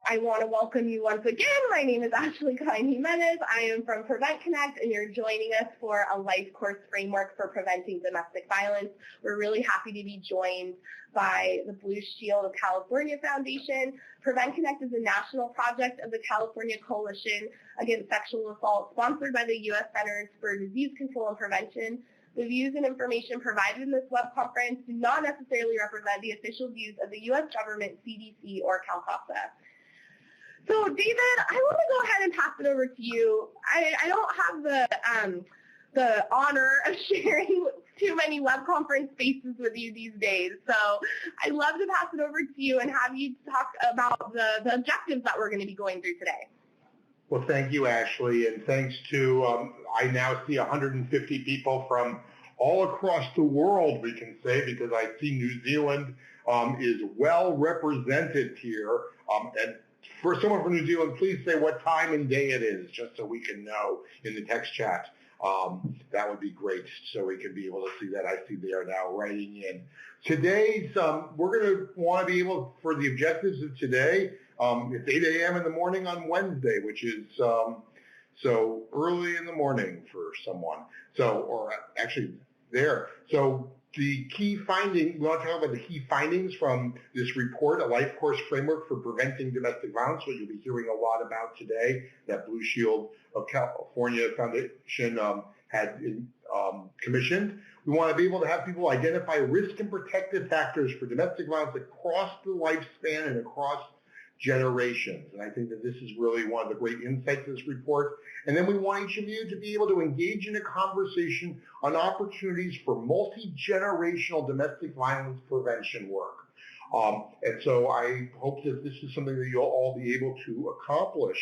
I want to welcome you once again. My name is Ashley Klein Jimenez. I am from PreventConnect, and you're joining us for a Lifecourse Framework for Preventing Domestic Violence. We're really happy to be joined by the Blue Shield of California Foundation. PreventConnect is a national project of the California Coalition Against Sexual Assault, sponsored by the U.S. Centers for Disease Control and Prevention. The views and information provided in this web conference do not necessarily represent the official views of the U.S. government, CDC, or CalCASA. So, David, I want to go ahead and pass it over to you. I don't have the honor of sharing too many web conference spaces with you these days. So I'd love to pass it over to you and have you talk about the objectives that we're going to be going through today. Well, thank you, Ashley, and thanks to, I now see 150 people from all across the world, we can say, because I see New Zealand is well represented here. And for someone from New Zealand, please say what time and day it is, just so we can know in the text chat. That would be great, so we can be able to see that. I see they are now writing in. Today's, we're going to want to be able, for the objectives of today, it's 8 a.m. in the morning on Wednesday, which is so early in the morning for someone. So, or actually there. So the key finding, we want to talk about the key findings from this report, a Lifecourse Framework for Preventing Domestic Violence, what you'll be hearing a lot about today, that Blue Shield of California Foundation had commissioned. We want to be able to have people identify risk and protective factors for domestic violence across the lifespan and across generations. And I think that this is really one of the great insights of this report. And then we want each of you to be able to engage in a conversation on opportunities for multi-generational domestic violence prevention work. And so I hope that this is something that you'll all be able to accomplish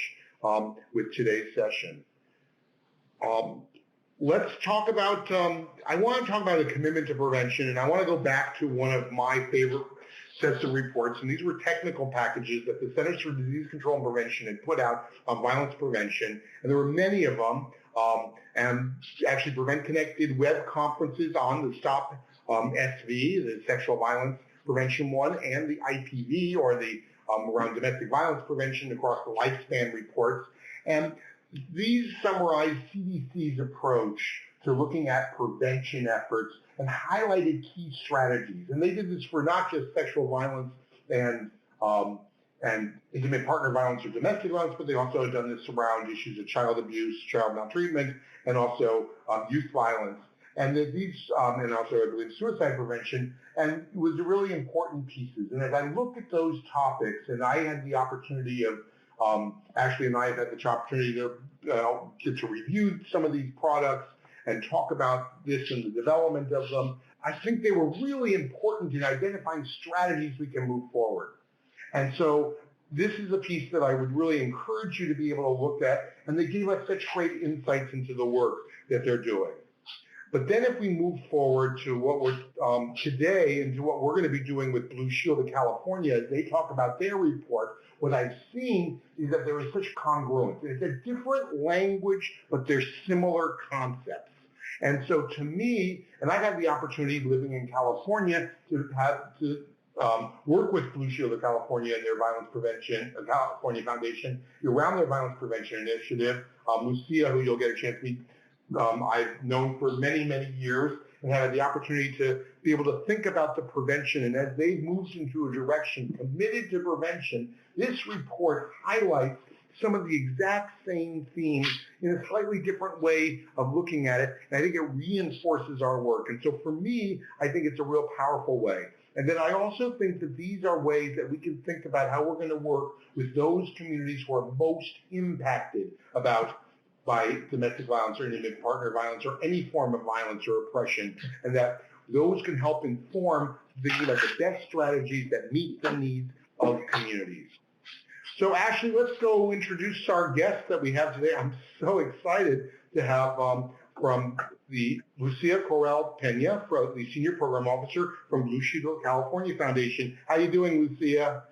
with today's session. Let's talk about, I want to talk about a commitment to prevention, and I want to go back to one of my favorite sets of reports, and these were technical packages that the Centers for Disease Control and Prevention had put out on violence prevention, and there were many of them, and actually PreventConnect did web conferences on the Stop SV, the Sexual Violence Prevention one, and the IPV, or the around domestic violence prevention across the lifespan reports, and these summarize CDC's approach to looking at prevention efforts and highlighted key strategies. And they did this for not just sexual violence and intimate partner violence or domestic violence, but they also had done this around issues of child abuse, child maltreatment, and also youth violence. And these, and also I believe suicide prevention, and it was really important pieces. And as I looked at those topics, and I had the opportunity of, Ashley and I have had the opportunity to get to review some of these products and talk about this and the development of them, I think they were really important in identifying strategies we can move forward. And so this is a piece that I would really encourage you to be able to look at, and they gave us such great insights into the work that they're doing. But then if we move forward to what we're today and to what we're going to be doing with Blue Shield of California, as they talk about their report, what I've seen is that there is such congruence. It's a different language, but they're similar concepts. And so to me, and I've had the opportunity living in California to work with Blue Shield of California and their violence prevention, California Foundation, around their violence prevention initiative. Lucia, who you'll get a chance to meet, I've known for many, many years and had the opportunity to be able to think about the prevention. And as they've moved into a direction committed to prevention, this report highlights some of the exact same themes in a slightly different way of looking at it. And I think it reinforces our work. And so for me, I think it's a real powerful way. And then I also think that these are ways that we can think about how we're going to work with those communities who are most impacted by domestic violence or intimate partner violence or any form of violence or oppression, and that those can help inform thinking about the best strategies that meet the needs of communities. So Ashley, let's go introduce our guest that we have today. I'm so excited to have from the Lucia Corral Pena, the Senior Program Officer from Blue Shield of California Foundation. How are you doing, Lucia?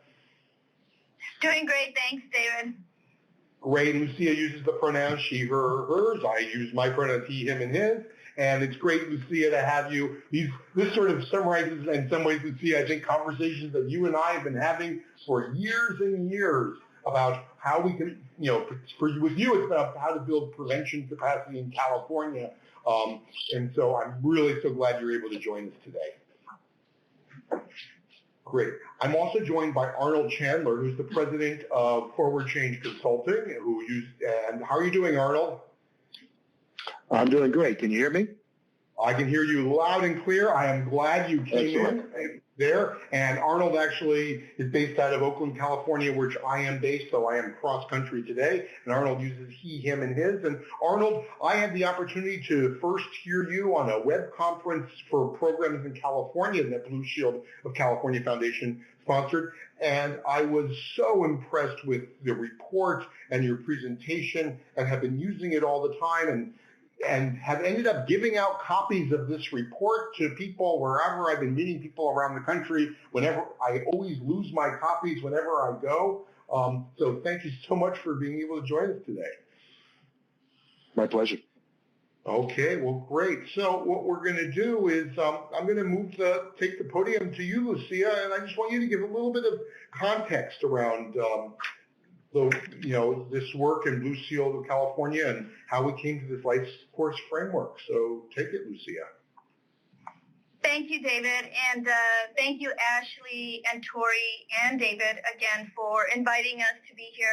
Doing great, thanks, David. Great. Lucia uses the pronouns she, her, hers. I use my pronouns he, him, and his. And it's great, Lucia, to have you. This sort of summarizes, in some ways, Lucia, I think, conversations that you and I have been having for years and years about how we can, with you, it's about how to build prevention capacity in California. And so I'm really so glad you're able to join us today. Great. I'm also joined by Arnold Chandler, who's the president of Forward Change Consulting. And how are you doing, Arnold? I'm doing great. Can you hear me? I can hear you loud and clear. I am glad you came in there. And Arnold actually is based out of Oakland, California, which I am based, so I am cross-country today. And Arnold uses he, him, and his. And Arnold, I had the opportunity to first hear you on a web conference for programs in California that Blue Shield of California Foundation sponsored. And I was so impressed with the report and your presentation and have been using it all the time and have ended up giving out copies of this report to people wherever I've been meeting people around the country. Whenever I always lose my copies whenever I go. So thank you so much for being able to join us today. My pleasure. Okay, well, great. So what we're going to do is I'm going to take the podium to you, Lucia, and I just want you to give a little bit of context around this work in Blue Shield of California and how we came to this Lifecourse Framework. So take it, Lucia. Thank you, David, and thank you, Ashley and Tori and David, again, for inviting us to be here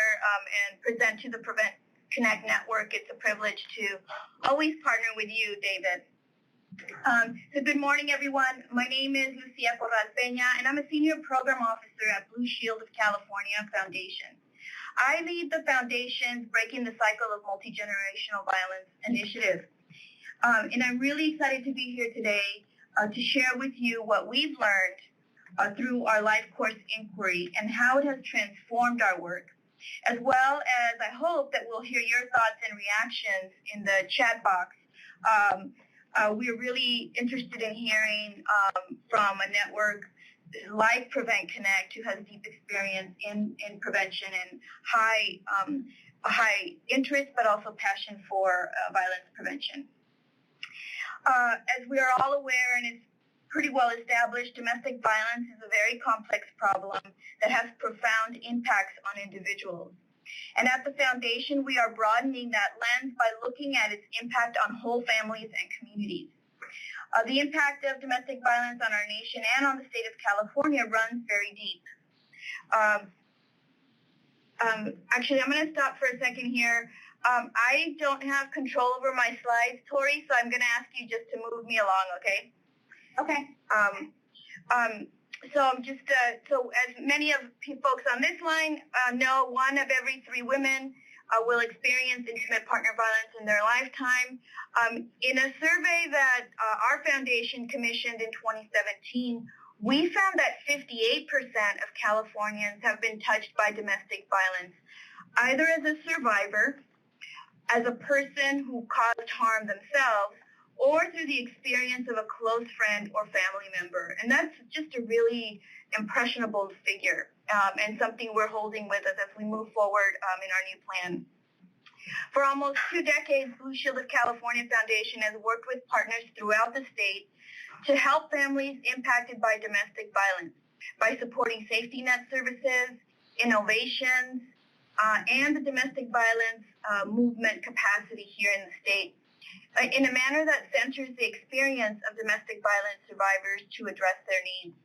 and present to the PreventConnect network. It's a privilege to always partner with you, David. So good morning, everyone. My name is Lucia Corral Peña, and I'm a Senior Program Officer at Blue Shield of California Foundation. I lead the Foundation's Breaking the Cycle of Multi-Generational Violence initiative. And I'm really excited to be here today to share with you what we've learned through our Lifecourse inquiry and how it has transformed our work, as well as I hope that we'll hear your thoughts and reactions in the chat box. We're really interested in hearing from a network like PreventConnect, who has deep experience in prevention and high interest, but also passion for violence prevention. As we are all aware, and it's pretty well established, domestic violence is a very complex problem that has profound impacts on individuals. And at the Foundation, we are broadening that lens by looking at its impact on whole families and communities. The impact of domestic violence on our nation and on the state of California runs very deep. Actually, I'm going to stop for a second here. I don't have control over my slides, Tori, so I'm going to ask you just to move me along, okay? Okay. So as many of folks on this line know, 1 of every 3 women will experience intimate partner violence in their lifetime. In a survey that our foundation commissioned in 2017, we found that 58% of Californians have been touched by domestic violence, either as a survivor, as a person who caused harm themselves, or through the experience of a close friend or family member. And that's just a really impressionable figure and something we're holding with us as we move forward in our new plan. For almost 2 decades, Blue Shield of California Foundation has worked with partners throughout the state to help families impacted by domestic violence by supporting safety net services, innovations, and the domestic violence movement capacity here in the state in a manner that centers the experience of domestic violence survivors to address their needs.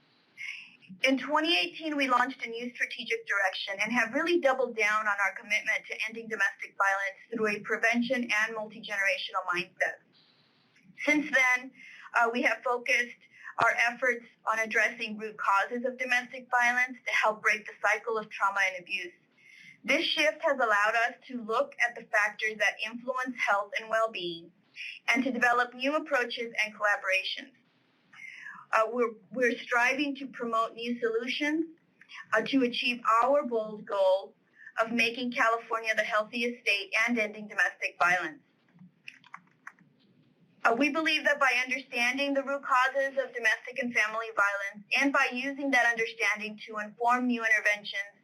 In 2018, we launched a new strategic direction and have really doubled down on our commitment to ending domestic violence through a prevention and multi-generational mindset. Since then, we have focused our efforts on addressing root causes of domestic violence to help break the cycle of trauma and abuse. This shift has allowed us to look at the factors that influence health and well-being and to develop new approaches and collaborations. We're striving to promote new solutions to achieve our bold goal of making California the healthiest state and ending domestic violence. We believe that by understanding the root causes of domestic and family violence and by using that understanding to inform new interventions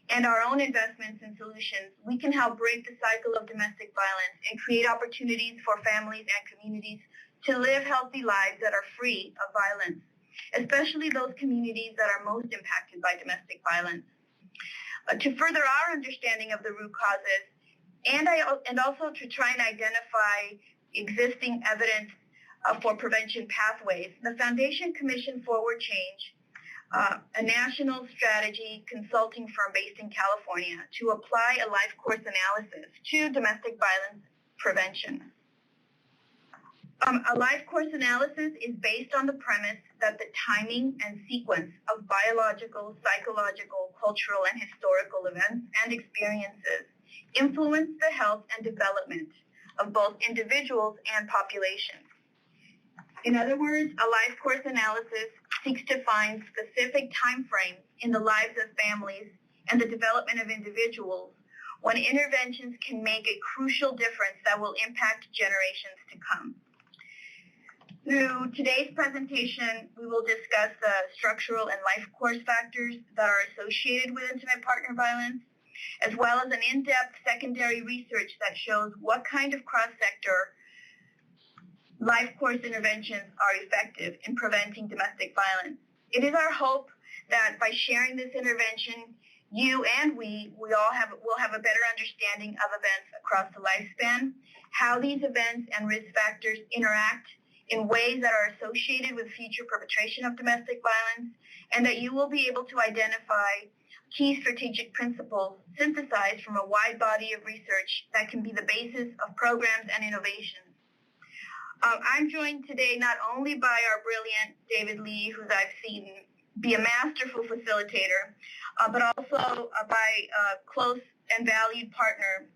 and our own investments and solutions, we can help break the cycle of domestic violence and create opportunities for families and communities to live healthy lives that are free of violence, especially those communities that are most impacted by domestic violence. to further our understanding of the root causes, and also to try and identify existing evidence for prevention pathways. The Foundation commissioned Forward Change, a national strategy consulting firm based in California, to apply a life course analysis to domestic violence prevention. A life course analysis is based on the premise that the timing and sequence of biological, psychological, cultural, and historical events and experiences influence the health and development of both individuals and populations. In other words, a life course analysis seeks to find specific time frames in the lives of families and the development of individuals when interventions can make a crucial difference that will impact generations to come. Through today's presentation, we will discuss the structural and life course factors that are associated with intimate partner violence, as well as an in-depth secondary research that shows what kind of cross-sector life course interventions are effective in preventing domestic violence. It is our hope that by sharing this intervention, you and we will have a better understanding of events across the lifespan, how these events and risk factors interact in ways that are associated with future perpetration of domestic violence, and that you will be able to identify key strategic principles synthesized from a wide body of research that can be the basis of programs and innovations. I'm joined today not only by our brilliant David Lee, who I've seen be a masterful facilitator, but also by a close and valued partner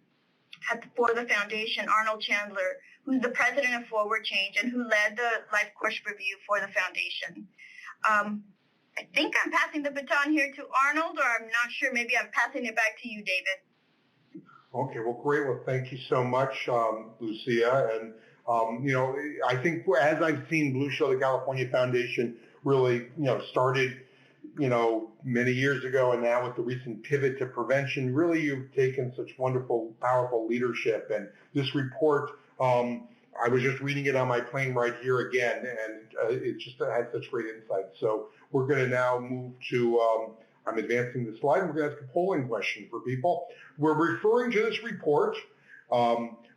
for the Foundation, Arnold Chandler, who's the president of Forward Change and who led the life course review for the Foundation. I think I'm passing the baton here to Arnold, or I'm not sure. Maybe I'm passing it back to you, David. Okay, well, great. Well, thank you so much, Lucia. And, I think as I've seen Blue Shield of California Foundation really, started, many years ago, and now with the recent pivot to prevention, really you've taken such wonderful, powerful leadership. And this report, I was just reading it on my plane right here again, and it just had such great insights. So we're going to now move to, I'm advancing the slide, and we're going to ask a polling question for people. We're referring to this report,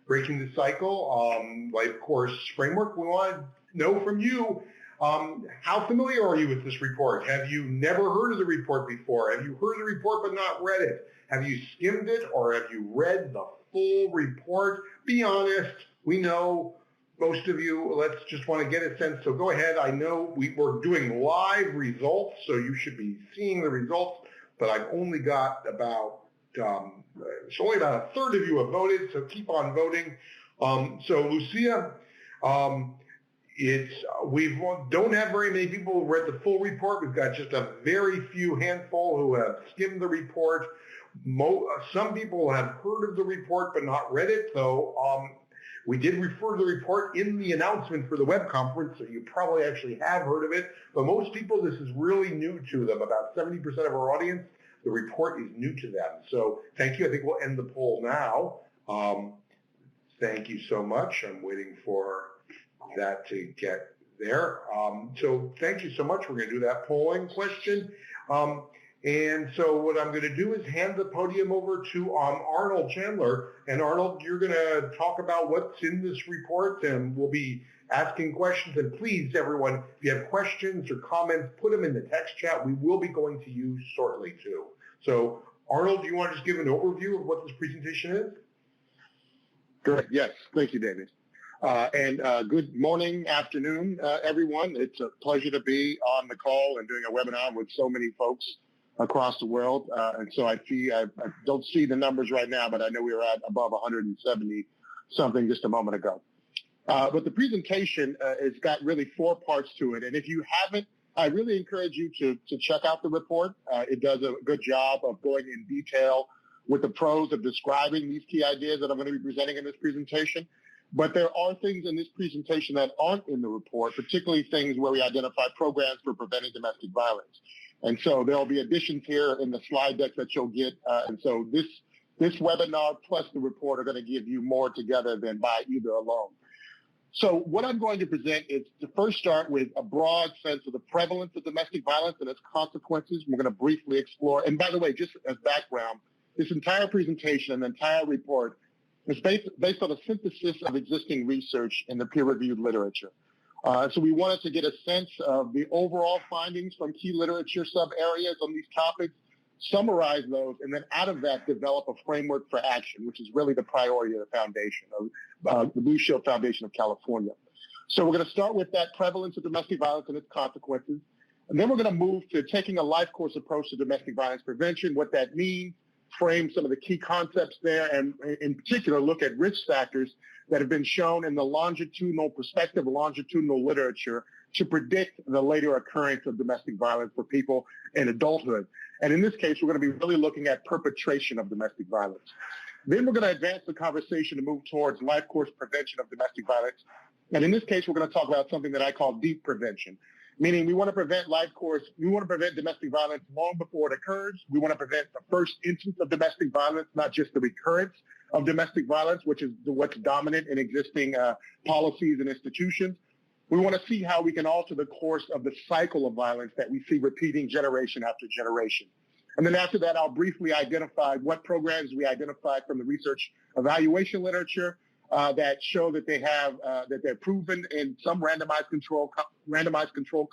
Breaking the Cycle, Lifecourse Framework. We want to know from you, how familiar are you with this report? Have you never heard of the report before? Have you heard of the report but not read it? Have you skimmed it, or have you read the full report? Be honest. We know most of you, let's just want to get a sense. So go ahead. I know we're doing live results, so you should be seeing the results, but I've only got about, it's only about a third of you have voted, so keep on voting. So Lucia, we don't have very many people who read the full report. We've got just a very few handful who have skimmed the report. Some people have heard of the report but not read it, though. We did refer to the report in the announcement for the web conference, so you probably actually have heard of it. But most people, this is really new to them. About 70% of our audience, the report is new to them. So thank you. I think we'll end the poll now. Thank you so much. I'm waiting for that to get there. So thank you so much. We're going to do that polling question. And so what I'm going to do is hand the podium over to Arnold Chandler. And Arnold, you're going to talk about what's in this report, and we'll be asking questions. And please, everyone, if you have questions or comments, put them in the text chat. We will be going to you shortly, too. So Arnold, do you want to just give an overview of what this presentation is? Great. Yes. Thank you, David. Good morning, afternoon, everyone. It's a pleasure to be on the call and doing a webinar with so many folks across the world. And so I don't see the numbers right now, but I know we were at above 170 something just a moment ago. But the presentation has got really 4 parts to it. And if you haven't, I really encourage you to check out the report. It does a good job of going in detail with the pros of describing these key ideas that I'm going to be presenting in this presentation. But there are things in this presentation that aren't in the report, particularly things where we identify programs for preventing domestic violence. And so there'll be additions here in the slide deck that you'll get. And so this webinar plus the report are going to give you more together than by either alone. So what I'm going to present is to first start with a broad sense of the prevalence of domestic violence and its consequences. We're going to briefly explore, and by the way, just as background, this entire presentation and the entire report is based on a synthesis of existing research in the peer-reviewed literature. So we wanted to get a sense of the overall findings from key literature sub-areas on these topics, summarize those, and then out of that develop a framework for action, which is really the priority of the foundation, of the Blue Shield Foundation of California. So we're going to start with that prevalence of domestic violence and its consequences. And then we're going to move to taking a life course approach to domestic violence prevention, what that means, frame some of the key concepts there, and in particular look at risk factors that have been shown in the longitudinal perspective, longitudinal literature to predict the later occurrence of domestic violence for people in adulthood. And in this case, we're going to be really looking at perpetration of domestic violence. Then we're going to advance the conversation to move towards life course prevention of domestic violence. And in this case, we're going to talk about something that I call deep prevention, meaning we want to prevent we want to prevent domestic violence long before it occurs. We want to prevent the first instance of domestic violence, not just the recurrence of domestic violence, which is what's dominant in existing policies and institutions. We want to see how we can alter the course of the cycle of violence that we see repeating generation after generation. And then after that, I'll briefly identify what programs we identified from the research evaluation literature that show that they have that they're proven in some randomized control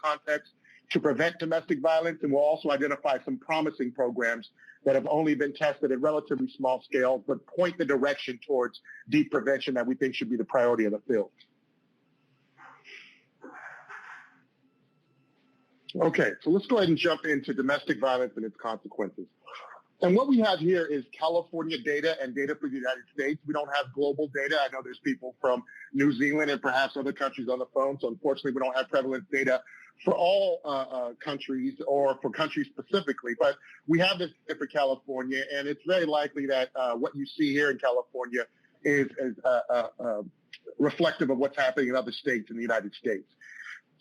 context to prevent domestic violence, and we'll also identify some promising programs that have only been tested at relatively small scale, but point the direction towards deep prevention that we think should be the priority of the field. Okay, so let's go ahead and jump into domestic violence and its consequences. And what we have here is California data and data for the United States. We don't have global data. I know there's people from New Zealand and perhaps other countries on the phone. So unfortunately, we don't have prevalence data for all countries or for countries specifically. But we have this for California, and it's very likely that what you see here in California is reflective of what's happening in other states in the United States.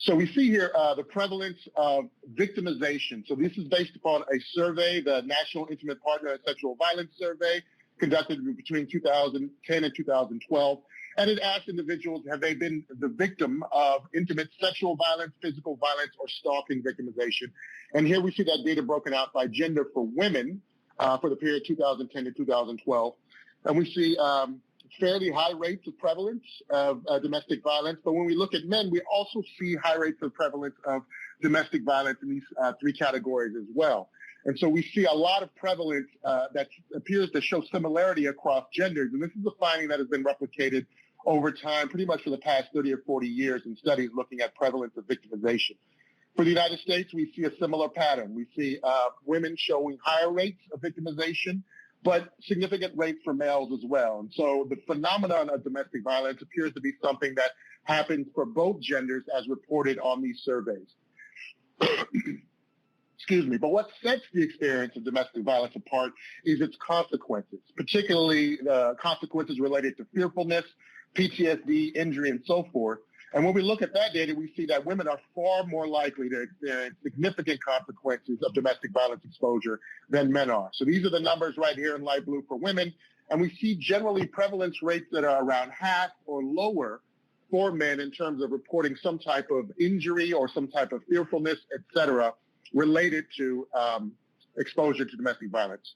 So we see here the prevalence of victimization. So this is based upon a survey, the National Intimate Partner and Sexual Violence Survey, conducted between 2010 and 2012. And it asked individuals, have they been the victim of intimate sexual violence, physical violence, or stalking victimization? And here we see that data broken out by gender for women for the period 2010 to 2012. And we see fairly high rates of prevalence of domestic violence. But when we look at men, we also see high rates of prevalence of domestic violence in these three categories as well. And so we see a lot of prevalence that appears to show similarity across genders. And this is a finding that has been replicated over time, pretty much for the past 30 or 40 years in studies looking at prevalence of victimization. For the United States, we see a similar pattern. We see women showing higher rates of victimization, but significant rates for males as well. And so the phenomenon of domestic violence appears to be something that happens for both genders as reported on these surveys. Excuse me. But what sets the experience of domestic violence apart is its consequences, particularly the consequences related to fearfulness, PTSD, injury, and so forth. And when we look at that data, we see that women are far more likely to experience significant consequences of domestic violence exposure than men are. So these are the numbers right here in light blue for women. And we see generally prevalence rates that are around half or lower for men in terms of reporting some type of injury or some type of fearfulness, et cetera, related to exposure to domestic violence.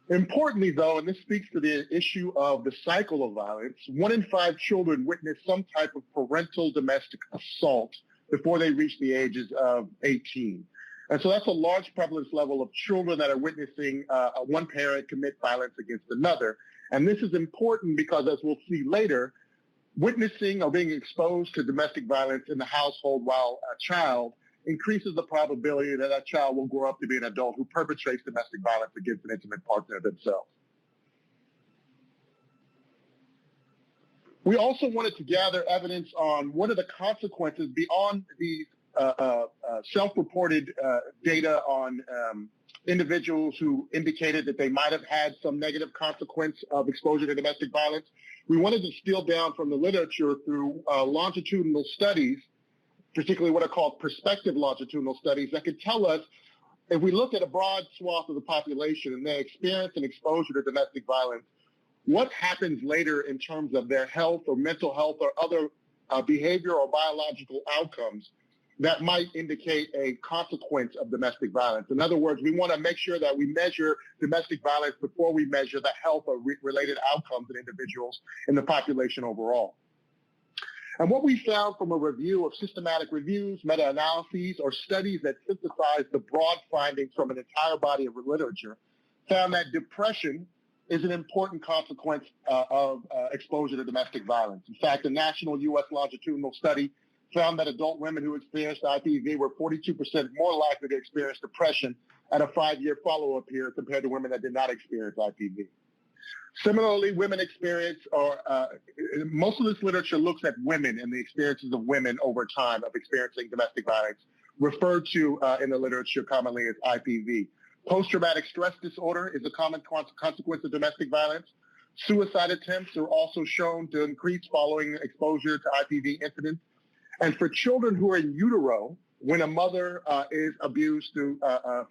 Importantly, though, and this speaks to the issue of the cycle of violence, 1 in 5 children witness some type of parental domestic assault before they reach the ages of 18. And so that's a large prevalence level of children that are witnessing one parent commit violence against another. And this is important because, as we'll see later, witnessing or being exposed to domestic violence in the household while a child increases the probability that that child will grow up to be an adult who perpetrates domestic violence against an intimate partner themselves. We also wanted to gather evidence on what are the consequences beyond these self-reported data on individuals who indicated that they might have had some negative consequence of exposure to domestic violence. We wanted to distill down from the literature through longitudinal studies, particularly what are called prospective longitudinal studies, that could tell us, if we look at a broad swath of the population and their experience and exposure to domestic violence, what happens later in terms of their health or mental health or other behavior or biological outcomes that might indicate a consequence of domestic violence. In other words, we want to make sure that we measure domestic violence before we measure the health or related outcomes in individuals in the population overall. And what we found from a review of systematic reviews, meta-analyses, or studies that synthesize the broad findings from an entire body of literature found that depression is an important consequence of exposure to domestic violence. In fact, a national U.S. longitudinal study found that adult women who experienced IPV were 42% more likely to experience depression at a 5-year follow-up period compared to women that did not experience IPV. Similarly, women experience, or most of this literature looks at women and the experiences of women over time of experiencing domestic violence, referred to in the literature commonly as IPV. Post-traumatic stress disorder is a common consequence of domestic violence. Suicide attempts are also shown to increase following exposure to IPV incidents. And for children who are in utero, when a mother is abused through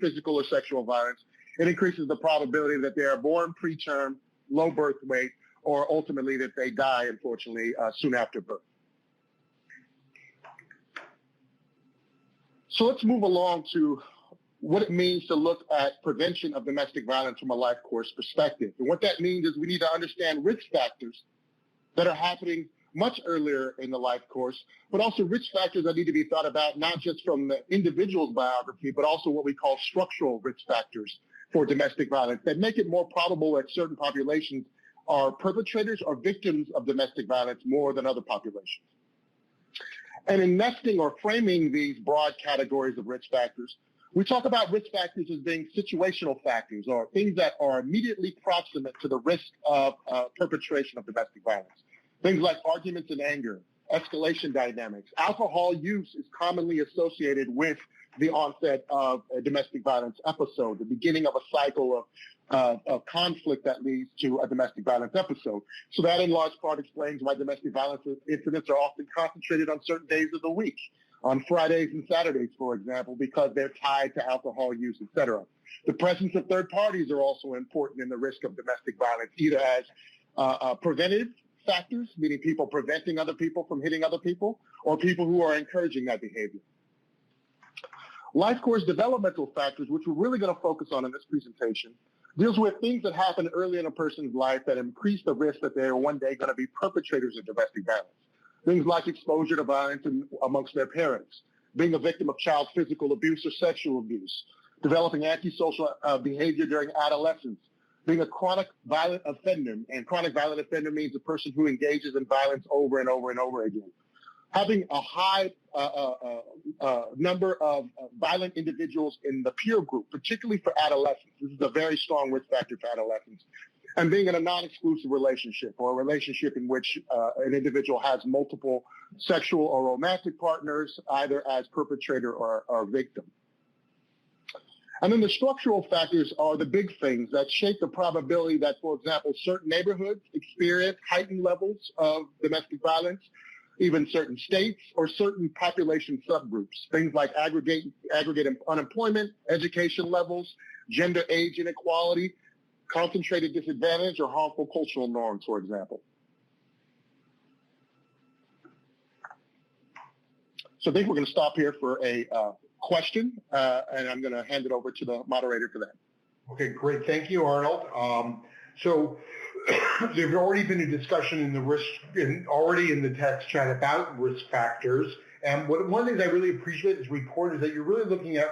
physical or sexual violence, it increases the probability that they are born preterm, low birth weight, or ultimately that they die, unfortunately, soon after birth. So let's move along to what it means to look at prevention of domestic violence from a life course perspective. And what that means is we need to understand risk factors that are happening much earlier in the life course, but also risk factors that need to be thought about not just from the individual's biography, but also what we call structural risk factors for domestic violence that make it more probable that certain populations are perpetrators or victims of domestic violence more than other populations. And in nesting or framing these broad categories of risk factors, we talk about risk factors as being situational factors or things that are immediately proximate to the risk of perpetration of domestic violence. Things like arguments and anger, escalation dynamics. Alcohol use is commonly associated with the onset of a domestic violence episode, the beginning of a cycle of conflict that leads to a domestic violence episode. So that in large part explains why domestic violence incidents are often concentrated on certain days of the week, on Fridays and Saturdays, for example, because they're tied to alcohol use, et cetera. The presence of third parties are also important in the risk of domestic violence, either as preventive factors, meaning people preventing other people from hitting other people, or people who are encouraging that behavior. Life course developmental factors, which we're really going to focus on in this presentation, deals with things that happen early in a person's life that increase the risk that they are one day going to be perpetrators of domestic violence. Things like exposure to violence amongst their parents, being a victim of child physical abuse or sexual abuse, developing antisocial behavior during adolescence, being a chronic violent offender, and chronic violent offender means a person who engages in violence over and over and over again. Having a high number of violent individuals in the peer group, particularly for adolescents. This is a very strong risk factor for adolescents. And being in a non-exclusive relationship, or a relationship in which an individual has multiple sexual or romantic partners, either as perpetrator or victim. And then the structural factors are the big things that shape the probability that, for example, certain neighborhoods experience heightened levels of domestic violence, even certain states or certain population subgroups. Things like aggregate unemployment, education levels, gender age inequality, concentrated disadvantage, or harmful cultural norms, for example. So I think we're going to stop here for a question, and I'm going to hand it over to the moderator for that. Okay, great. Thank you, Arnold. So there's already been a discussion in the already in the text chat about risk factors. And one of the things I really appreciate this report is that you're really looking at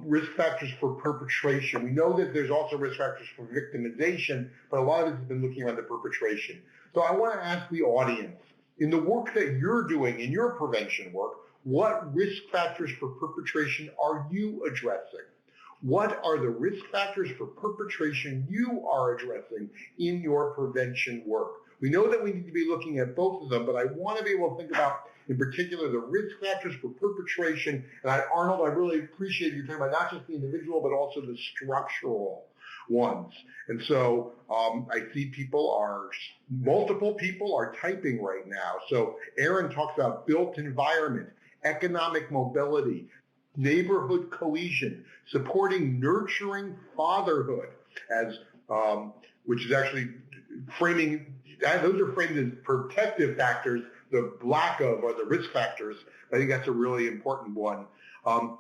risk factors for perpetration. We know that there's also risk factors for victimization, but a lot of it has been looking around the perpetration. So I want to ask the audience, in the work that you're doing, in your prevention work, what risk factors for perpetration are you addressing? What are the risk factors for perpetration you are addressing in your prevention work? We know that we need to be looking at both of them, but I want to be able to think about, in particular, the risk factors for perpetration. And Arnold, I really appreciate you talking about not just the individual, but also the structural ones. And so I see multiple people are typing right now. So Aaron talks about built environment, economic mobility, neighborhood cohesion, supporting nurturing fatherhood, as which is actually framing, those are framed as protective factors, the lack of or the risk factors. I think that's a really important one.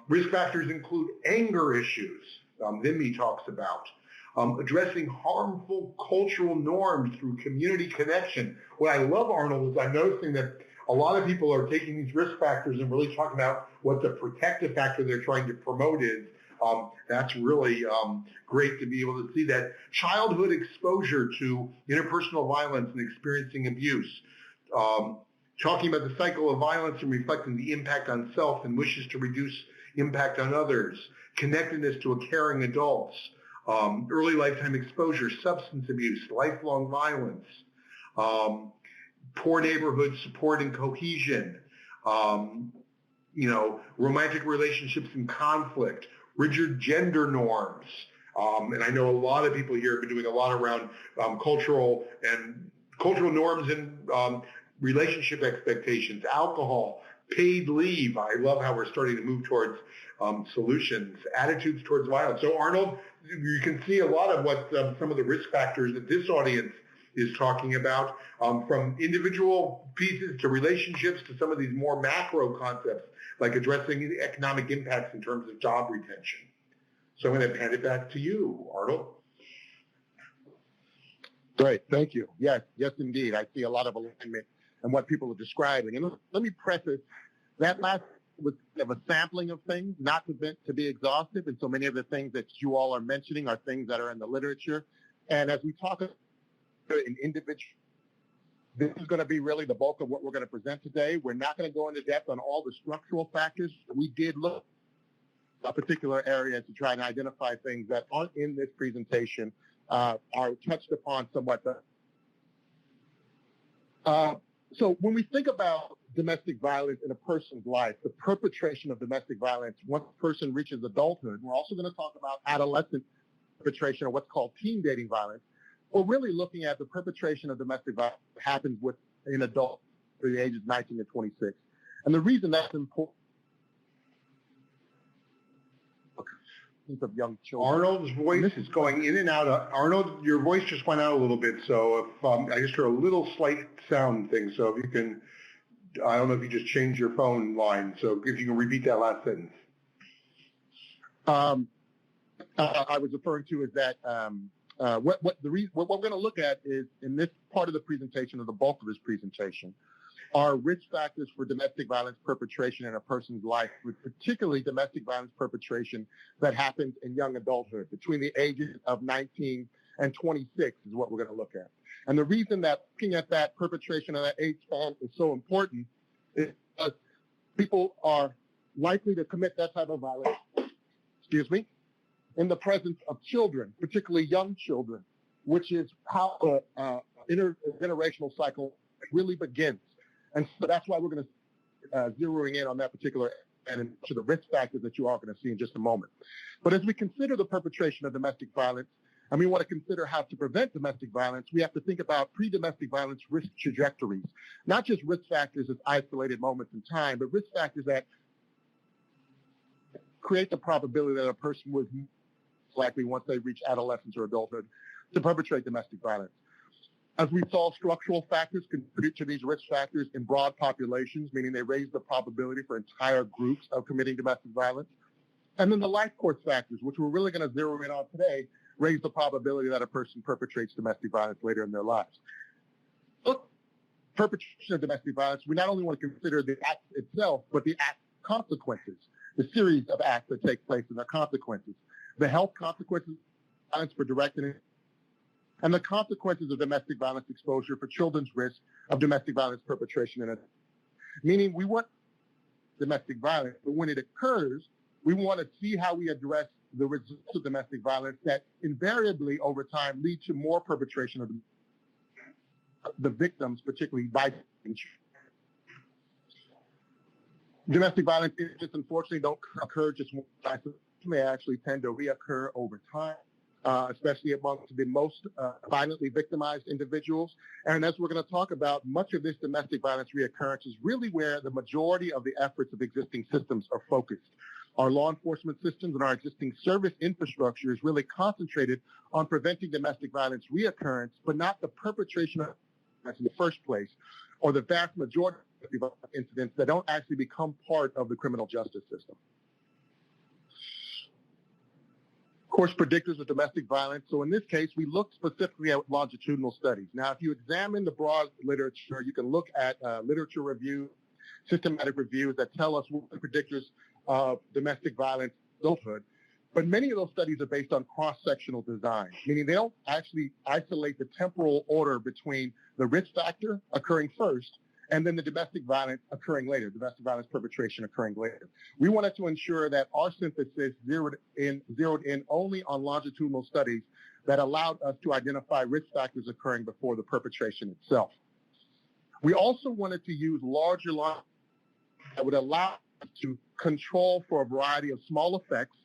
Risk factors include anger issues, Vimy talks about. Addressing harmful cultural norms through community connection. What I love, Arnold, is I'm noticing that a lot of people are taking these risk factors and really talking about what the protective factor they're trying to promote is. That's really great to be able to see that. Childhood exposure to interpersonal violence and experiencing abuse. Talking about the cycle of violence and reflecting the impact on self and wishes to reduce impact on others. Connectedness to a caring adults. Early lifetime exposure, substance abuse, lifelong violence. Poor neighborhood support and cohesion. Romantic relationships and conflict. Rigid gender norms. And I know a lot of people here have been doing a lot around cultural norms and relationship expectations, alcohol, paid leave. I love how we're starting to move towards solutions, attitudes towards violence. So Arnold, you can see a lot of what some of the risk factors that this audience is talking about, from individual pieces to relationships to some of these more macro concepts, like addressing the economic impacts in terms of job retention. So I'm going to hand it back to you, Arnold. Great, thank you. Yes, indeed. I see a lot of alignment in what people are describing. And let me preface that last was of a sampling of things, not to be exhaustive. And so many of the things that you all are mentioning are things that are in the literature. And as we talk in individual, this is going to be really the bulk of what we're going to present today. We're not going to go into depth on all the structural factors. We did look at a particular area to try and identify things that aren't in this presentation, are touched upon somewhat. So when we think about domestic violence in a person's life, the perpetration of domestic violence, once a person reaches adulthood, we're also going to talk about adolescent perpetration or what's called teen dating violence. We're really looking at the perpetration of domestic violence that happens with an adult for the ages 19 to 26. And the reason that's important of young children. Arnold's voice is going in and out. Arnold, your voice just went out a little bit. So if I just heard a little slight sound thing. So if you can, I don't know if you just changed your phone line. So if you can repeat that last sentence. I was referring to is that what we're going to look at is in this part of the presentation, or the bulk of this presentation, are risk factors for domestic violence perpetration in a person's life, with particularly domestic violence perpetration that happens in young adulthood between the ages of 19 and 26 is what we're going to look at. And the reason that looking at that perpetration of that age span is so important is because people are likely to commit that type of violence, in the presence of children, particularly young children, which is how the intergenerational cycle really begins. And so that's why we're going to zeroing in on that particular and to the risk factors that you are going to see in just a moment. But as we consider the perpetration of domestic violence, and we want to consider how to prevent domestic violence, we have to think about pre-domestic violence risk trajectories, not just risk factors as isolated moments in time, but risk factors that create the probability that a person would likely, once they reach adolescence or adulthood, to perpetrate domestic violence. As we saw, structural factors contribute to these risk factors in broad populations, meaning they raise the probability for entire groups of committing domestic violence. And then the life course factors, which we're really going to zero in on today, raise the probability that a person perpetrates domestic violence later in their lives. Look, perpetration of domestic violence, we not only want to consider the act itself, but the act consequences, the series of acts that take place and their consequences, the health consequences of violence for direct and the consequences of domestic violence exposure for children's risk of domestic violence perpetration. Meaning we want domestic violence, but when it occurs, we want to see how we address the results of domestic violence that invariably over time lead to more perpetration of the victims, particularly by domestic violence incidents, unfortunately, don't occur just one time. They actually tend to reoccur over time, especially amongst the most violently victimized individuals. And as we're going to talk about, much of this domestic violence reoccurrence is really where the majority of the efforts of existing systems are focused. Our law enforcement systems and our existing service infrastructure is really concentrated on preventing domestic violence reoccurrence, but not the perpetration of violence in the first place, or the vast majority of incidents that don't actually become part of the criminal justice system. Of course, predictors of domestic violence. So in this case, we looked specifically at longitudinal studies. Now, if you examine the broad literature, you can look at literature review, systematic reviews that tell us what the predictors of domestic violence adulthood. But many of those studies are based on cross-sectional design, meaning they don't actually isolate the temporal order between the risk factor occurring first and then the domestic violence occurring later, domestic violence perpetration occurring later. We wanted to ensure that our synthesis zeroed in only on longitudinal studies that allowed us to identify risk factors occurring before the perpetration itself. We also wanted to use larger lines that would allow us to control for a variety of small effects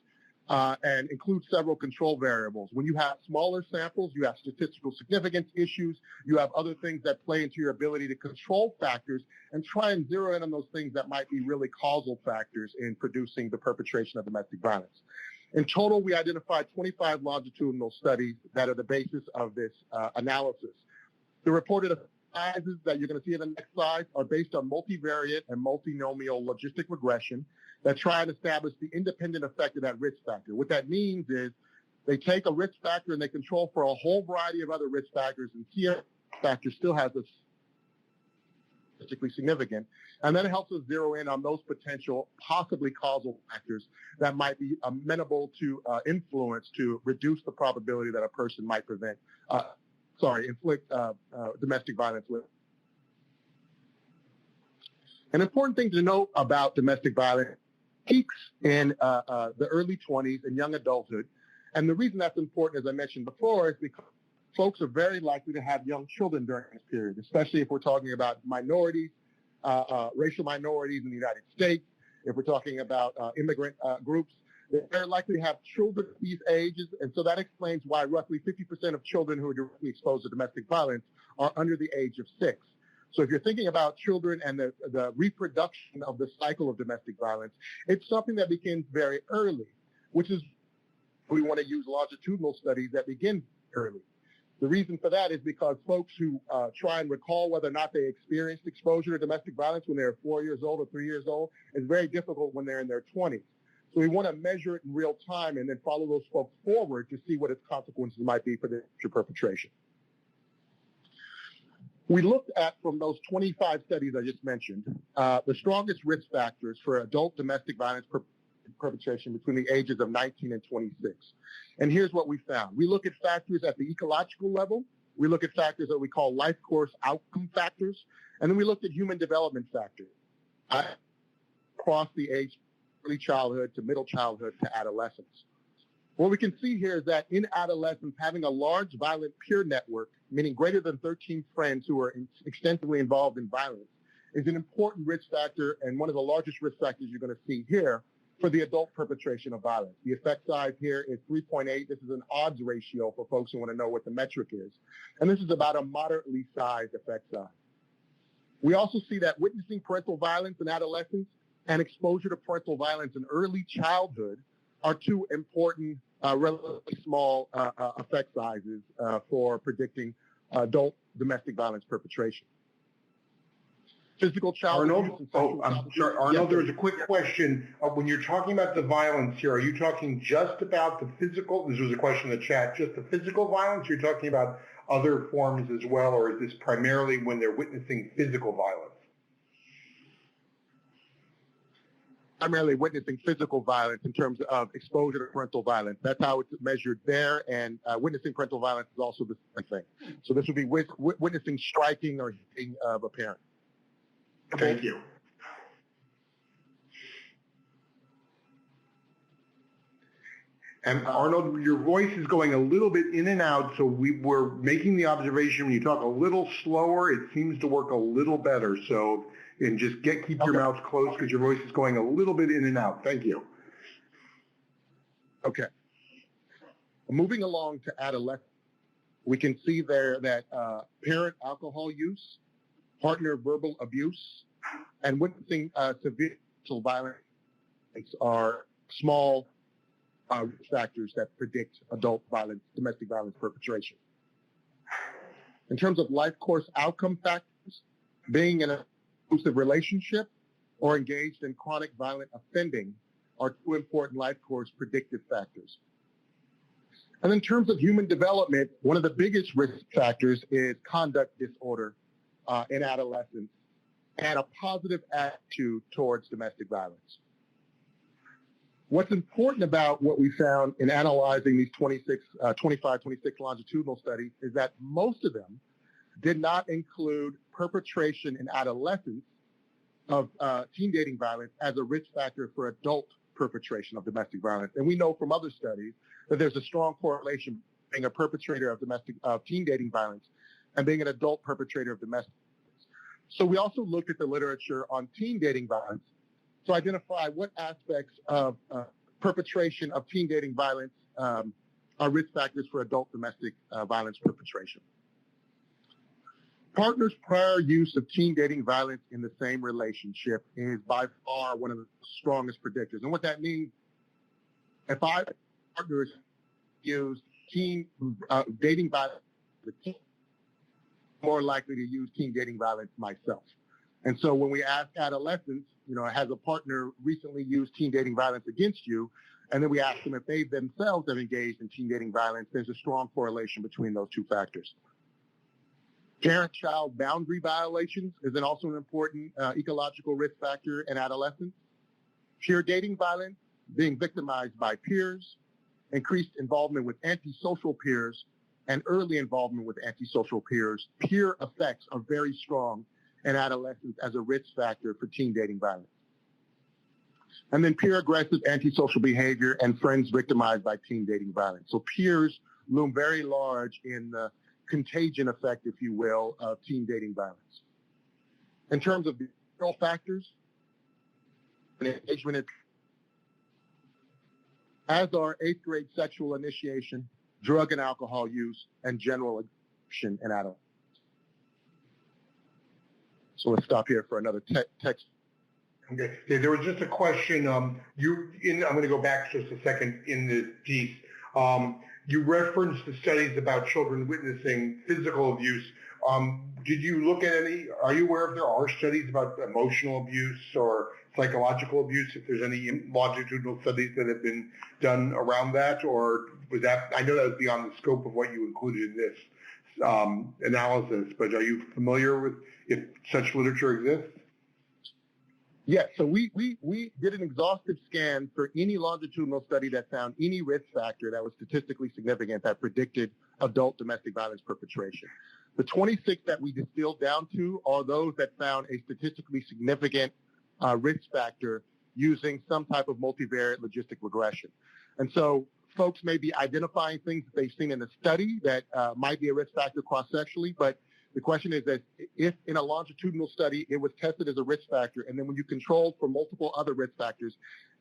and include several control variables. When you have smaller samples, you have statistical significance issues, you have other things that play into your ability to control factors and try and zero in on those things that might be really causal factors in producing the perpetration of domestic violence. In total, we identified 25 longitudinal studies that are the basis of this analysis. The reported sizes that you're going to see in the next slide are based on multivariate and multinomial logistic regression that try and establish the independent effect of that risk factor. What that means is they take a risk factor and they control for a whole variety of other risk factors, and key factor still has a statistically significant, and then it helps us zero in on those potential, possibly causal factors that might be amenable to influence to reduce the probability that a person might inflict domestic violence with. An important thing to note about domestic violence peaks in the early 20s and young adulthood. And the reason that's important, as I mentioned before, is because folks are very likely to have young children during this period, especially if we're talking about minorities, racial minorities in the United States, if we're talking about immigrant groups. They're likely to have children at these ages, and so that explains why roughly 50% of children who are directly exposed to domestic violence are under the age of 6. So if you're thinking about children and the reproduction of the cycle of domestic violence, it's something that begins very early, which is we want to use longitudinal studies that begin early. The reason for that is because folks who try and recall whether or not they experienced exposure to domestic violence when they're 4 years old or 3 years old is very difficult when they're in their 20s. So we want to measure it in real time and then follow those folks forward to see what its consequences might be for the future perpetration. We looked at, from those 25 studies I just mentioned, the strongest risk factors for adult domestic violence perpetration between the ages of 19 and 26. And here's what we found. We look at factors at the ecological level. We look at factors that we call life course outcome factors. And then we looked at human development factors across the age early childhood to middle childhood to adolescence. What we can see here is that in adolescence, having a large violent peer network, meaning greater than 13 friends who are extensively involved in violence, is an important risk factor and one of the largest risk factors you're going to see here for the adult perpetration of violence. The effect size here is 3.8. This is an odds ratio for folks who want to know what the metric is. And this is about a moderately sized effect size. We also see that witnessing parental violence in adolescence and exposure to parental violence in early childhood are two important, relatively small effect sizes for predicting adult domestic violence perpetration. Physical child abuse. I'm sorry, Arnold, there's a quick question. When you're talking about the violence here, are you talking just about the physical? This was a question in the chat, just the physical violence? You're talking about other forms as well, or is this primarily when they're witnessing physical violence? Primarily witnessing physical violence in terms of exposure to parental violence. That's how it's measured there, and witnessing parental violence is also the same thing. So this would be witnessing striking or hitting of a parent. Thank you. And Arnold, your voice is going a little bit in and out, so we were making the observation when you talk a little slower, it seems to work a little better. So, and just keep your mouth closed because your voice is going a little bit in and out. Thank you. Okay. Moving along to adolescence, we can see there that parent alcohol use, partner verbal abuse, and witnessing severe sexual violence are small risk factors that predict adult violence, domestic violence perpetration. In terms of life course outcome factors, being in an abusive relationship or engaged in chronic violent offending are two important life course predictive factors. And in terms of human development, one of the biggest risk factors is conduct disorder in adolescence and a positive attitude towards domestic violence. What's important about what we found in analyzing these 26 longitudinal studies is that most of them did not include perpetration in adolescence of teen dating violence as a risk factor for adult perpetration of domestic violence. And we know from other studies that there's a strong correlation being a perpetrator of teen dating violence and being an adult perpetrator of domestic violence. So we also looked at the literature on teen dating violence to identify what aspects of perpetration of teen dating violence are risk factors for adult domestic violence perpetration. Partners' prior use of teen dating violence in the same relationship is by far one of the strongest predictors. And what that means, if partners use teen dating violence, I'm more likely to use teen dating violence myself. And so when we ask adolescents, has a partner recently used teen dating violence against you? And then we ask them if they themselves have engaged in teen dating violence. There's a strong correlation between those two factors. Parent-child boundary violations is also an important ecological risk factor in adolescence. Peer dating violence, being victimized by peers, increased involvement with antisocial peers, and early involvement with antisocial peers. Peer effects are very strong in adolescence as a risk factor for teen dating violence. And then peer aggressive antisocial behavior and friends victimized by teen dating violence. So peers loom very large in the contagion effect, if you will, of teen dating violence. In terms of behavioral factors, engagement, as are 8th grade sexual initiation, drug and alcohol use, and general addiction in adults. So let's stop here for another text. Okay. Yeah, there was just a question. I'm going to go back just a second in this piece. You referenced the studies about children witnessing physical abuse. Did you look at are you aware if there are studies about emotional abuse or psychological abuse, if there's any longitudinal studies that have been done around that, or was that, I know that was beyond the scope of what you included in this analysis, but are you familiar with if such literature exists? Yeah, so we did an exhaustive scan for any longitudinal study that found any risk factor that was statistically significant that predicted adult domestic violence perpetration. The 26 that we distilled down to are those that found a statistically significant risk factor using some type of multivariate logistic regression. And so folks may be identifying things that they've seen in the study that might be a risk factor cross-sectionally, but the question is that if in a longitudinal study it was tested as a risk factor, and then when you controlled for multiple other risk factors,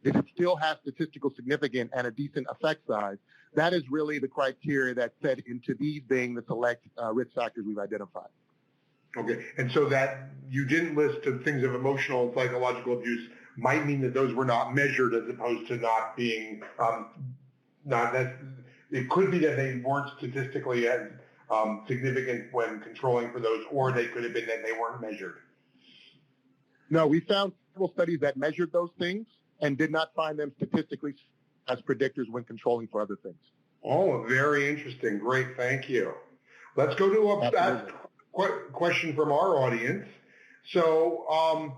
did it still have statistical significance and a decent effect size? That is really the criteria that fed into these being the select risk factors we've identified. Okay, and so that you didn't list the things of emotional and psychological abuse might mean that those were not measured as opposed to not being, it could be that they weren't statistically as significant when controlling for those, or they could have been that they weren't measured. No, we found several studies that measured those things and did not find them statistically as predictors when controlling for other things. Oh, very interesting. Great, thank you. Let's go to a question from our audience. So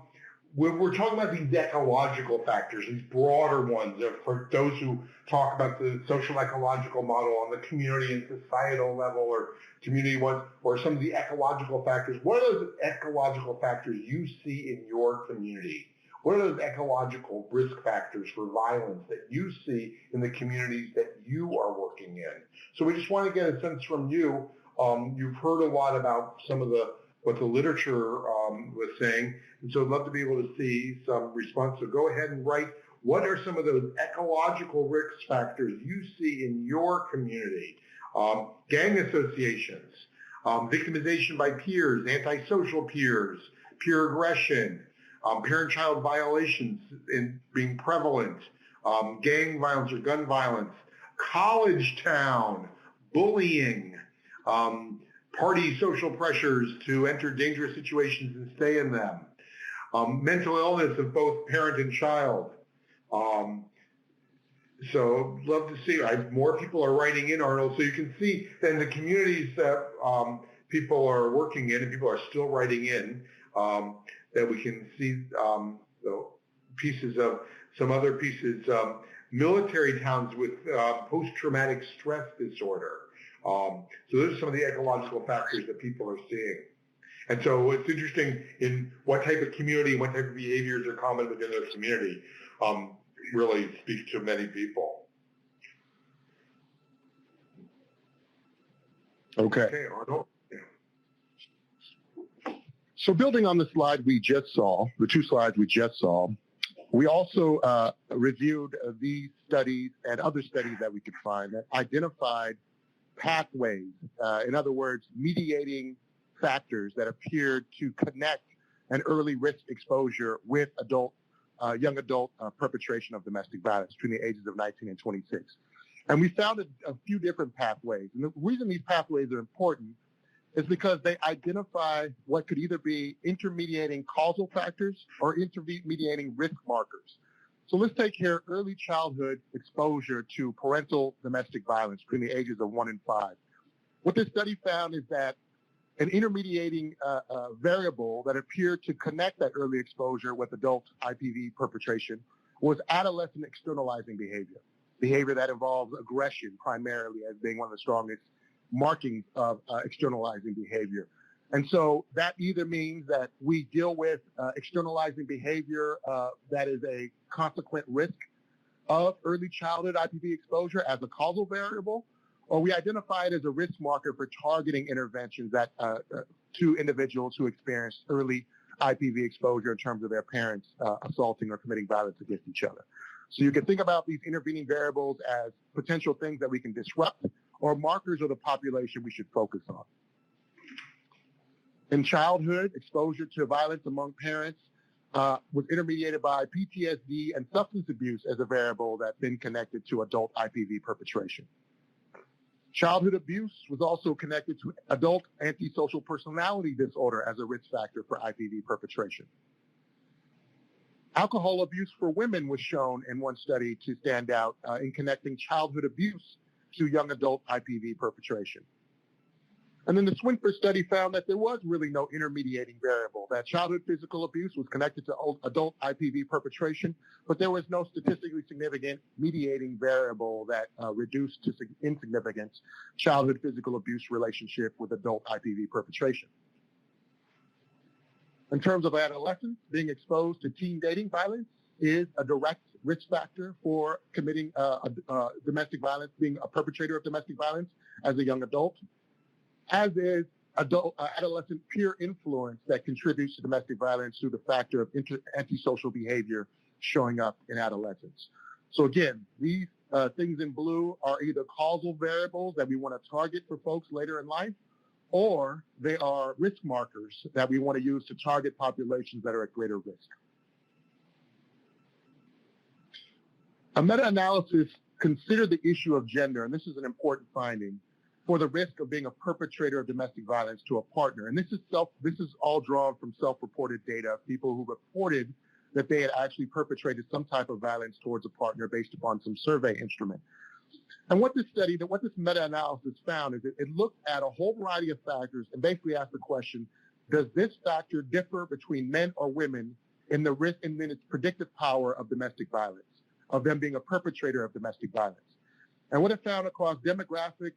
we're talking about these ecological factors, these broader ones for those who talk about the social ecological model on the community and societal level, or community ones, or some of the ecological factors. What are those ecological factors you see in your community? What are those ecological risk factors for violence that you see in the communities that you are working in? So we just want to get a sense from you. You've heard a lot about some of what the literature was saying, and so I'd love to be able to see some response. So go ahead and write, what are some of those ecological risk factors you see in your community? Gang associations, victimization by peers, antisocial peers, peer aggression, parent-child violations in being prevalent, gang violence or gun violence, college town, bullying, party social pressures to enter dangerous situations and stay in them, mental illness of both parent and child. So love to see, more people are writing in, Arnold, so you can see then the communities that people are working in and people are still writing in, that we can see pieces of some other pieces, military towns with post-traumatic stress disorder. So those are some of the ecological factors that people are seeing. And so it's interesting in what type of community, what type of behaviors are common within their community, really speaks to many people. Okay, Arnold. So building on the slide we just saw, the two slides we just saw, we also reviewed these studies and other studies that we could find that identified pathways, in other words, mediating factors that appeared to connect an early risk exposure with young adult perpetration of domestic violence between the ages of 19 and 26. And we found a few different pathways. And the reason these pathways are important is because they identify what could either be intermediating causal factors or intermediating risk markers. So let's take here early childhood exposure to parental domestic violence between the ages of 1 and 5. What this study found is that an intermediating variable that appeared to connect that early exposure with adult IPV perpetration was adolescent externalizing behavior that involves aggression primarily as being one of the strongest markings of externalizing behavior. And so that either means that we deal with externalizing behavior that is a consequent risk of early childhood IPV exposure as a causal variable, or we identify it as a risk marker for targeting interventions that to individuals who experience early IPV exposure in terms of their parents assaulting or committing violence against each other. So you can think about these intervening variables as potential things that we can disrupt or markers of the population we should focus on. In childhood, exposure to violence among parents was intermediated by PTSD and substance abuse as a variable that's been connected to adult IPV perpetration. Childhood abuse was also connected to adult antisocial personality disorder as a risk factor for IPV perpetration. Alcohol abuse for women was shown in one study to stand out in connecting childhood abuse to young adult IPV perpetration. And then the Swinford study found that there was really no intermediating variable, that childhood physical abuse was connected to adult IPV perpetration, but there was no statistically significant mediating variable that reduced to insignificance childhood physical abuse relationship with adult IPV perpetration. In terms of adolescents, being exposed to teen dating violence is a direct risk factor for committing domestic violence, being a perpetrator of domestic violence as a young adult, as is adolescent peer influence that contributes to domestic violence through the factor of antisocial behavior showing up in adolescence. So again, these things in blue are either causal variables that we want to target for folks later in life, or they are risk markers that we want to use to target populations that are at greater risk. A meta-analysis considered the issue of gender, and this is an important finding, for the risk of being a perpetrator of domestic violence to a partner. And this is all drawn from self-reported data of people who reported that they had actually perpetrated some type of violence towards a partner based upon some survey instrument. And what this meta-analysis found is it looked at a whole variety of factors and basically asked the question, does this factor differ between men or women in the risk and then its predictive power of domestic violence, of them being a perpetrator of domestic violence? And what it found across demographic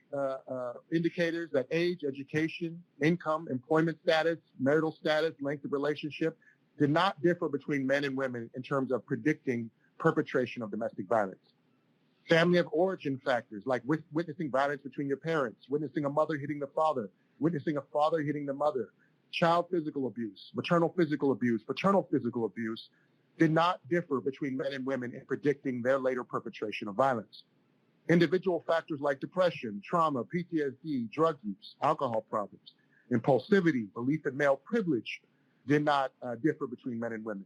indicators that age, education, income, employment status, marital status, length of relationship did not differ between men and women in terms of predicting perpetration of domestic violence. Family of origin factors like witnessing violence between your parents, witnessing a mother hitting the father, witnessing a father hitting the mother, child physical abuse, maternal physical abuse, paternal physical abuse did not differ between men and women in predicting their later perpetration of violence. Individual factors like depression, trauma, PTSD, drug use, alcohol problems, impulsivity, belief in male privilege did not differ between men and women.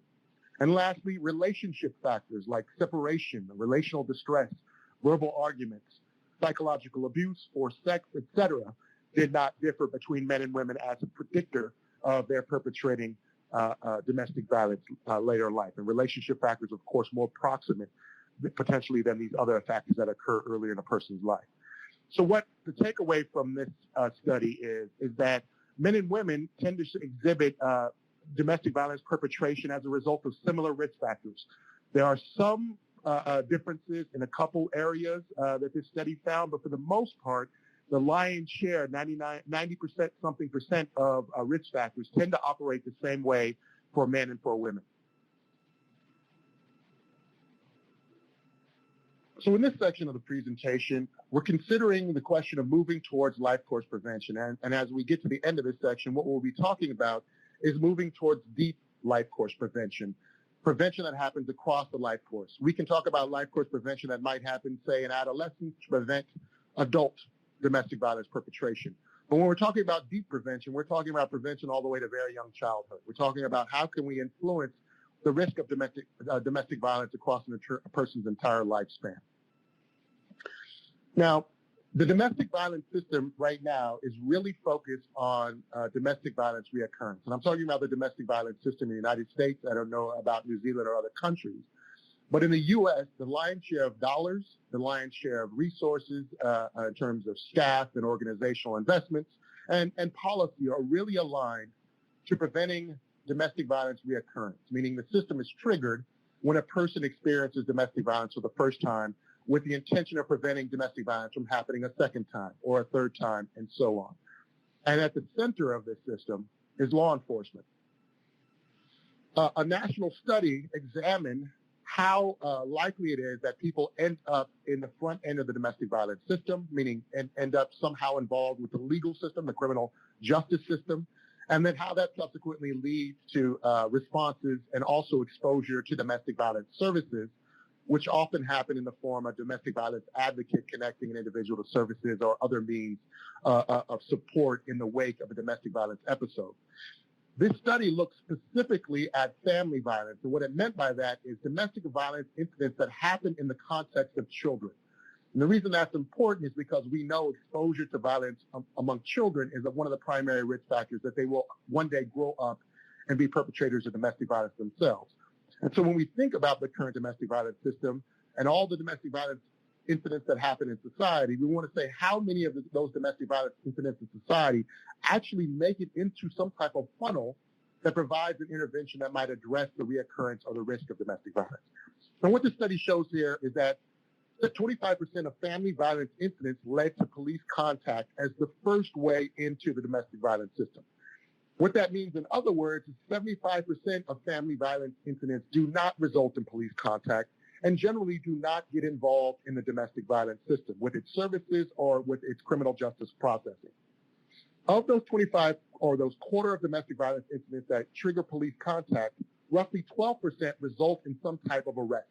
And lastly, relationship factors like separation, relational distress, verbal arguments, psychological abuse, or sex, etc., did not differ between men and women as a predictor of their perpetrating domestic violence later in life. And relationship factors, of course, more proximate potentially than these other factors that occur earlier in a person's life. So what the takeaway from this study is that men and women tend to exhibit domestic violence perpetration as a result of similar risk factors. There are some differences in a couple areas that this study found, but for the most part, the lion's share, 90% something percent of risk factors tend to operate the same way for men and for women. So in this section of the presentation, we're considering the question of moving towards life course prevention. And as we get to the end of this section, what we'll be talking about is moving towards deep life course prevention, prevention that happens across the life course. We can talk about life course prevention that might happen, say, in adolescence to prevent adult domestic violence perpetration. But when we're talking about deep prevention, we're talking about prevention all the way to very young childhood. We're talking about how can we influence the risk of domestic violence across a person's entire lifespan. Now, the domestic violence system right now is really focused on domestic violence reoccurrence. And I'm talking about the domestic violence system in the United States. I don't know about New Zealand or other countries. But in the U.S., the lion's share of dollars, the lion's share of resources in terms of staff and organizational investments and policy are really aligned to preventing domestic violence reoccurrence, meaning the system is triggered when a person experiences domestic violence for the first time with the intention of preventing domestic violence from happening a second time or a third time and so on. And at the center of this system is law enforcement. A national study examined how likely it is that people end up in the front end of the domestic violence system, meaning end up somehow involved with the legal system, the criminal justice system, and then how that subsequently leads to responses and also exposure to domestic violence services, which often happen in the form of domestic violence advocate connecting an individual to services or other means of support in the wake of a domestic violence episode. This study looks specifically at family violence, and what it meant by that is domestic violence incidents that happen in the context of children. And the reason that's important is because we know exposure to violence among children is one of the primary risk factors that they will one day grow up and be perpetrators of domestic violence themselves. And so when we think about the current domestic violence system and all the domestic violence incidents that happen in society, we want to say how many of those domestic violence incidents in society actually make it into some type of funnel that provides an intervention that might address the reoccurrence or the risk of domestic violence. And what the study shows here is that 25% of family violence incidents led to police contact as the first way into the domestic violence system. What that means, in other words, is 75% of family violence incidents do not result in police contact and generally do not get involved in the domestic violence system with its services or with its criminal justice processing. Of those 25 or those quarter of domestic violence incidents that trigger police contact, roughly 12% result in some type of arrest.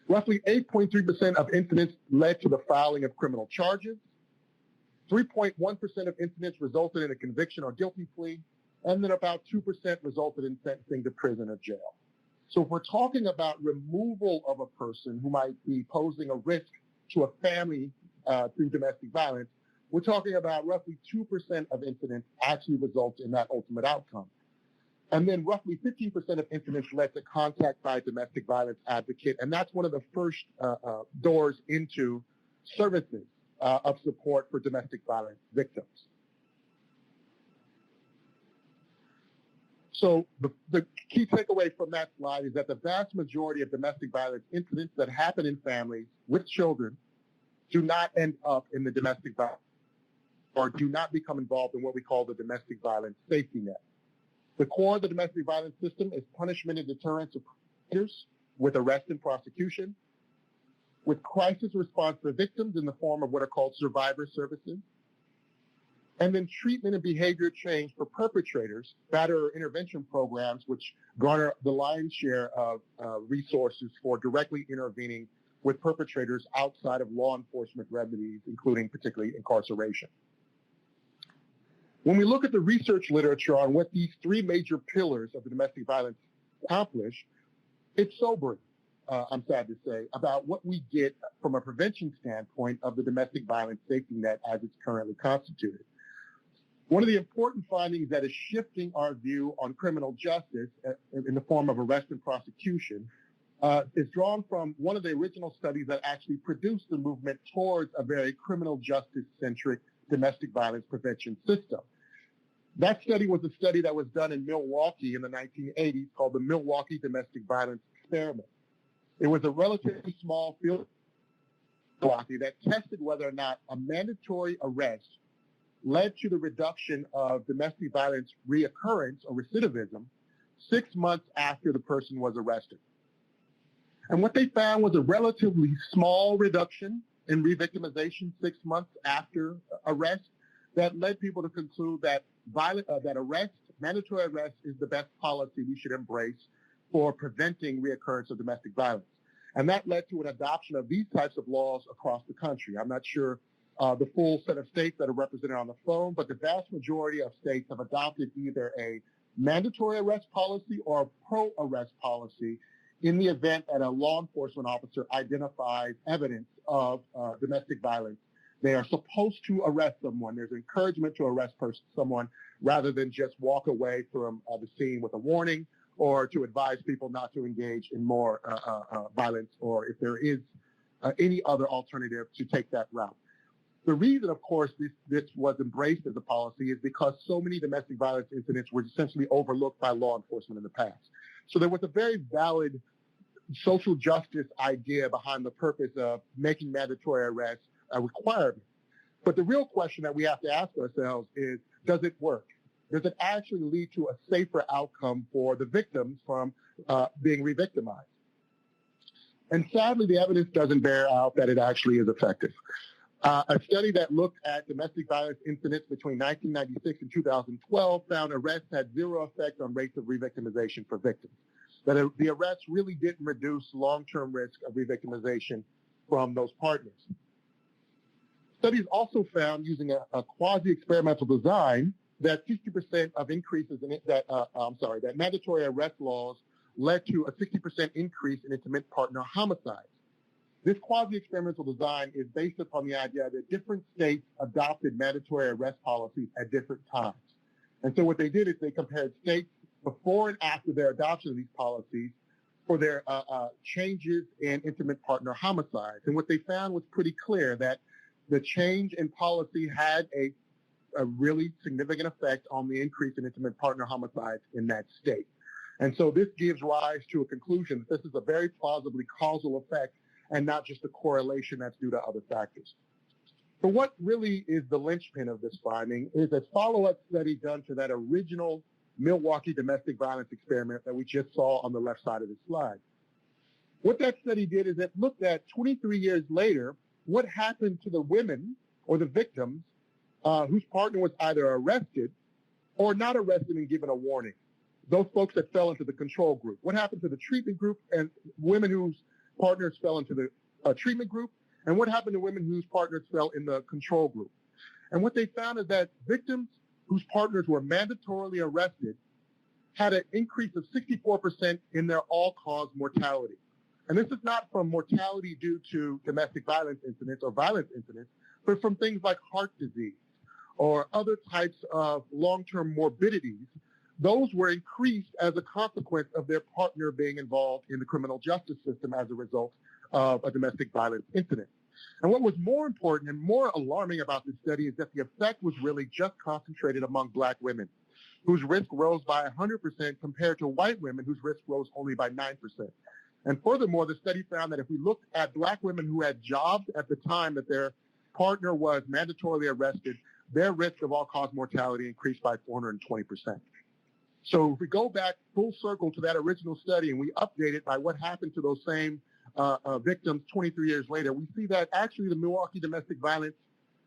Roughly 8.3% of incidents led to the filing of criminal charges. 3.1% of incidents resulted in a conviction or guilty plea, and then about 2% resulted in sentencing to prison or jail. So if we're talking about removal of a person who might be posing a risk to a family through domestic violence, we're talking about roughly 2% of incidents actually result in that ultimate outcome. And then roughly 15% of incidents led to contact by a domestic violence advocate, and that's one of the first doors into services of support for domestic violence victims. So the key takeaway from that slide is that the vast majority of domestic violence incidents that happen in families with children do not end up in the domestic violence or do not become involved in what we call the domestic violence safety net. The core of the domestic violence system is punishment and deterrence of perpetrators with arrest and prosecution, with crisis response for victims in the form of what are called survivor services, and then treatment and behavior change for perpetrators, better intervention programs, which garner the lion's share of resources for directly intervening with perpetrators outside of law enforcement remedies, including particularly incarceration. When we look at the research literature on what these three major pillars of the domestic violence accomplish, it's sobering, I'm sad to say, about what we get from a prevention standpoint of the domestic violence safety net as it's currently constituted. One of the important findings that is shifting our view on criminal justice in the form of arrest and prosecution is drawn from one of the original studies that actually produced the movement towards a very criminal justice-centric domestic violence prevention system. That study was a study that was done in Milwaukee in the 1980s called the Milwaukee Domestic Violence Experiment. It was a relatively small field that tested whether or not a mandatory arrest led to the reduction of domestic violence reoccurrence or recidivism 6 months after the person was arrested. And what they found was a relatively small reduction in re-victimization 6 months after arrest that led people to conclude that mandatory arrest is the best policy we should embrace for preventing reoccurrence of domestic violence. And that led to an adoption of these types of laws across the country. I'm not sure the full set of states that are represented on the phone, but the vast majority of states have adopted either a mandatory arrest policy or a pro-arrest policy in the event that a law enforcement officer identifies evidence of domestic violence. They are supposed to arrest someone. There's encouragement to arrest someone rather than just walk away from the scene with a warning or to advise people not to engage in more violence, or if there is any other alternative, to take that route. The reason, of course, this was embraced as a policy is because so many domestic violence incidents were essentially overlooked by law enforcement in the past. So there was a very valid social justice idea behind the purpose of making mandatory arrests a requirement. But the real question that we have to ask ourselves is, does it work? Does it actually lead to a safer outcome for the victims from being re-victimized? And sadly, the evidence doesn't bear out that it actually is effective. A study that looked at domestic violence incidents between 1996 and 2012 found arrests had zero effect on rates of re-victimization for victims. That the arrests really didn't reduce long-term risk of re-victimization from those partners. Studies also found, using a quasi-experimental design, that 60% of increases in that mandatory arrest laws led to a 60% increase in intimate partner homicides. This quasi-experimental design is based upon the idea that different states adopted mandatory arrest policies at different times. And so what they did is they compared states before and after their adoption of these policies for their changes in intimate partner homicides. And what they found was pretty clear, that the change in policy had a really significant effect on the increase in intimate partner homicides in that state. And so this gives rise to a conclusion that this is a very plausibly causal effect and not just a correlation that's due to other factors. So what really is the linchpin of this finding is a follow-up study done to that original Milwaukee domestic violence experiment that we just saw on the left side of the slide. What that study did is it looked at 23 years later, what happened to the women or the victims whose partner was either arrested or not arrested and given a warning. Those folks that fell into the control group. What happened to the treatment group and women whose partners fell into the treatment group, and what happened to women whose partners fell in the control group. And what they found is that victims whose partners were mandatorily arrested had an increase of 64% in their all-cause mortality. And this is not from mortality due to domestic violence incidents or violence incidents, but from things like heart disease or other types of long-term morbidities. Those were increased as a consequence of their partner being involved in the criminal justice system as a result of a domestic violence incident. And what was more important and more alarming about this study is that the effect was really just concentrated among Black women, whose risk rose by 100% compared to white women whose risk rose only by 9%. And furthermore, the study found that if we looked at Black women who had jobs at the time that their partner was mandatorily arrested, their risk of all-cause mortality increased by 420%. So if we go back full circle to that original study and we update it by what happened to those same victims 23 years later, we see that actually the Milwaukee domestic violence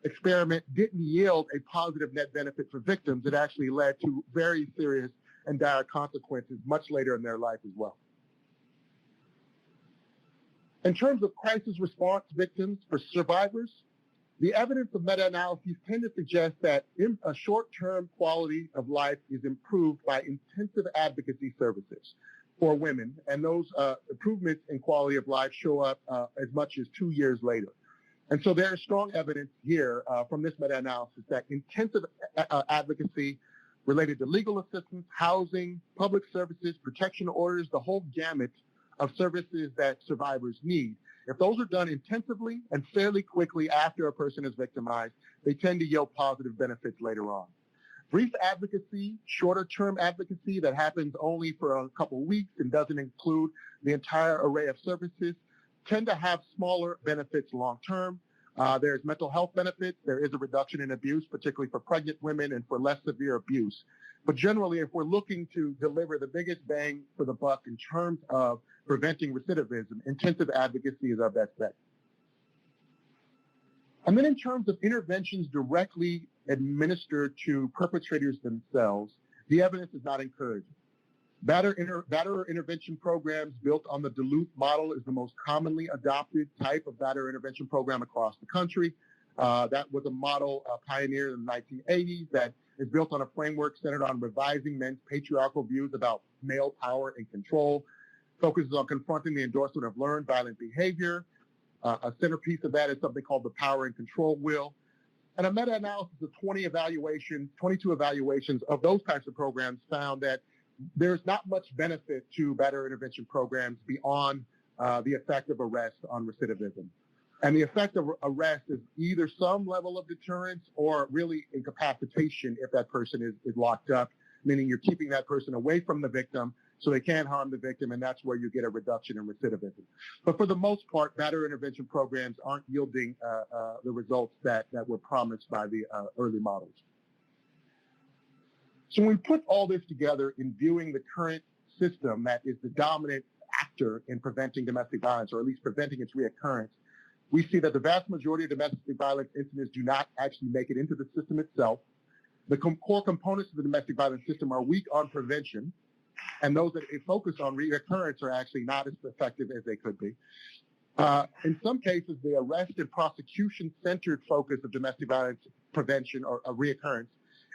experiment didn't yield a positive net benefit for victims. It actually led to very serious and dire consequences much later in their life as well. In terms of crisis response victims for survivors, the evidence of meta-analyses tend to suggest that a short-term quality of life is improved by intensive advocacy services. for women, and those improvements in quality of life show up as much as 2 years later. And so there is strong evidence here from this meta-analysis that intensive advocacy related to legal assistance, housing, public services, protection orders, the whole gamut of services that survivors need. If those are done intensively and fairly quickly after a person is victimized, they tend to yield positive benefits later on. Brief advocacy, shorter-term advocacy that happens only for a couple weeks and doesn't include the entire array of services tend to have smaller benefits long-term. There's mental health benefits. There is a reduction in abuse, particularly for pregnant women and for less severe abuse. But generally, if we're looking to deliver the biggest bang for the buck in terms of preventing recidivism, intensive advocacy is our best bet. And then in terms of interventions directly administered to perpetrators themselves, the evidence is not encouraging. Batterer intervention programs built on the Duluth model is the most commonly adopted type of batterer intervention program across the country. That was a model pioneered in the 1980s that is built on a framework centered on revising men's patriarchal views about male power and control, focuses on confronting the endorsement of learned violent behavior. A centerpiece of that is something called the power and control wheel. And a meta-analysis of 22 evaluations of those types of programs found that there's not much benefit to batterer intervention programs beyond the effect of arrest on recidivism. And the effect of arrest is either some level of deterrence or really incapacitation if that person is locked up, meaning you're keeping that person away from the victim so they can't harm the victim, and that's where you get a reduction in recidivism. But for the most part, batterer intervention programs aren't yielding the results that were promised by the early models. So when we put all this together in viewing the current system that is the dominant actor in preventing domestic violence, or at least preventing its reoccurrence, we see that the vast majority of domestic violence incidents do not actually make it into the system itself. The core components of the domestic violence system are weak on prevention, and those that focus on reoccurrence are actually not as effective as they could be. In some cases, the arrest and prosecution-centered focus of domestic violence prevention or reoccurrence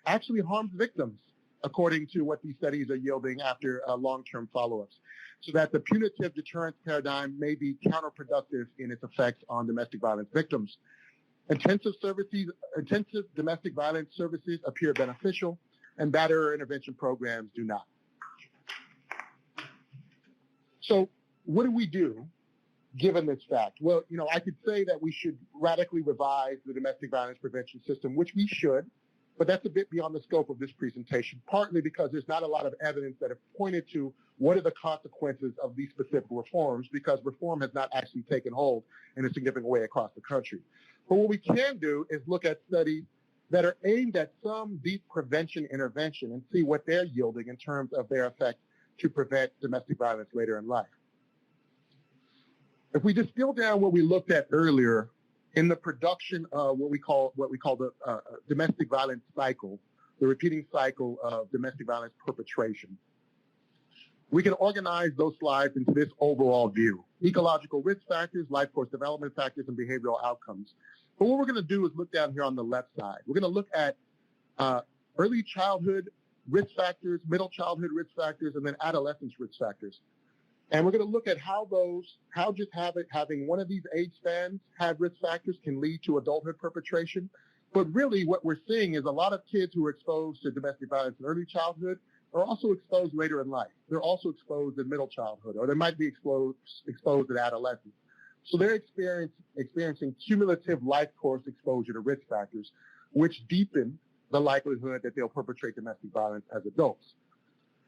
actually harms victims, according to what these studies are yielding after long-term follow-ups, so that the punitive deterrence paradigm may be counterproductive in its effects on domestic violence victims. Intensive domestic violence services appear beneficial, and batterer intervention programs do not. So what do we do given this fact? Well, I could say that we should radically revise the domestic violence prevention system, which we should, but that's a bit beyond the scope of this presentation, partly because there's not a lot of evidence that have pointed to what are the consequences of these specific reforms, because reform has not actually taken hold in a significant way across the country. But what we can do is look at studies that are aimed at some deep prevention intervention and see what they're yielding in terms of their effect to prevent domestic violence later in life. If we distill down what we looked at earlier in the production of what we call the domestic violence cycle, the repeating cycle of domestic violence perpetration, we can organize those slides into this overall view: ecological risk factors, life course development factors, and behavioral outcomes. But what we're going to do is look down here on the left side. We're going to look at early childhood risk factors, middle childhood risk factors, and then adolescence risk factors. And we're going to look at how just having one of these age spans have risk factors can lead to adulthood perpetration. But really what we're seeing is a lot of kids who are exposed to domestic violence in early childhood are also exposed later in life. They're also exposed in middle childhood, or they might be exposed in adolescence. So they're experiencing cumulative life course exposure to risk factors, which deepen the likelihood that they'll perpetrate domestic violence as adults.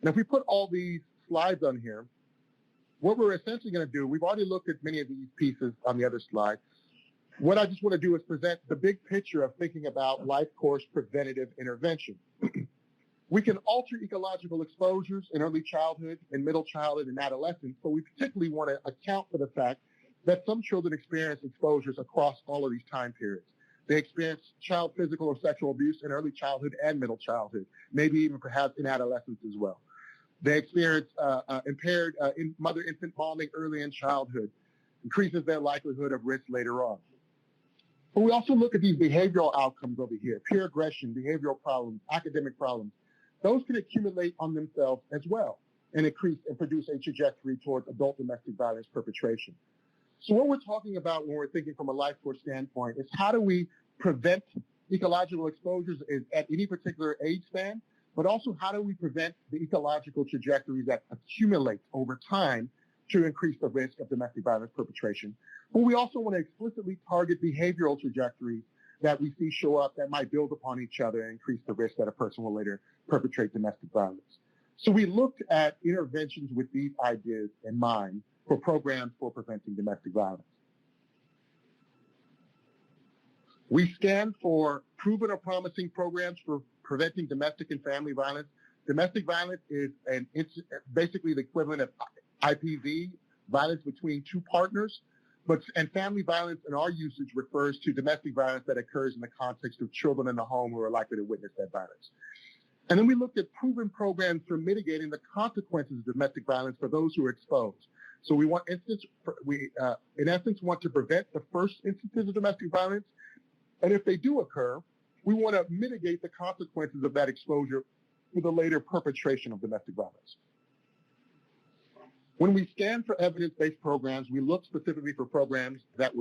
And if we put all these slides on here, what we're essentially going to do, we've already looked at many of these pieces on the other slide. What I just want to do is present the big picture of thinking about life course preventative intervention. We can alter ecological exposures in early childhood, in middle childhood, and adolescence, but we particularly want to account for the fact that some children experience exposures across all of these time periods. They experience child physical or sexual abuse in early childhood and middle childhood, maybe even perhaps in adolescence as well. They experience impaired mother-infant bonding early in childhood, increases their likelihood of risk later on. But we also look at these behavioral outcomes over here: peer aggression, behavioral problems, academic problems. Those can accumulate on themselves as well. and produce a trajectory towards adult domestic violence perpetration. So what we're talking about when we're thinking from a life course standpoint is how do we prevent ecological exposures at any particular age span, but also how do we prevent the ecological trajectories that accumulate over time to increase the risk of domestic violence perpetration. But we also want to explicitly target behavioral trajectories that we see show up that might build upon each other and increase the risk that a person will later perpetrate domestic violence. So we looked at interventions with these ideas in mind for programs for preventing domestic violence. We scanned for proven or promising programs for preventing domestic and family violence. Domestic violence is basically the equivalent of IPV, violence between two partners, and family violence in our usage refers to domestic violence that occurs in the context of children in the home who are likely to witness that violence. And then we looked at proven programs for mitigating the consequences of domestic violence for those who are exposed. So in essence, want to prevent the first instances of domestic violence. And if they do occur, we want to mitigate the consequences of that exposure for the later perpetration of domestic violence. When we scan for evidence-based programs, we look specifically for programs that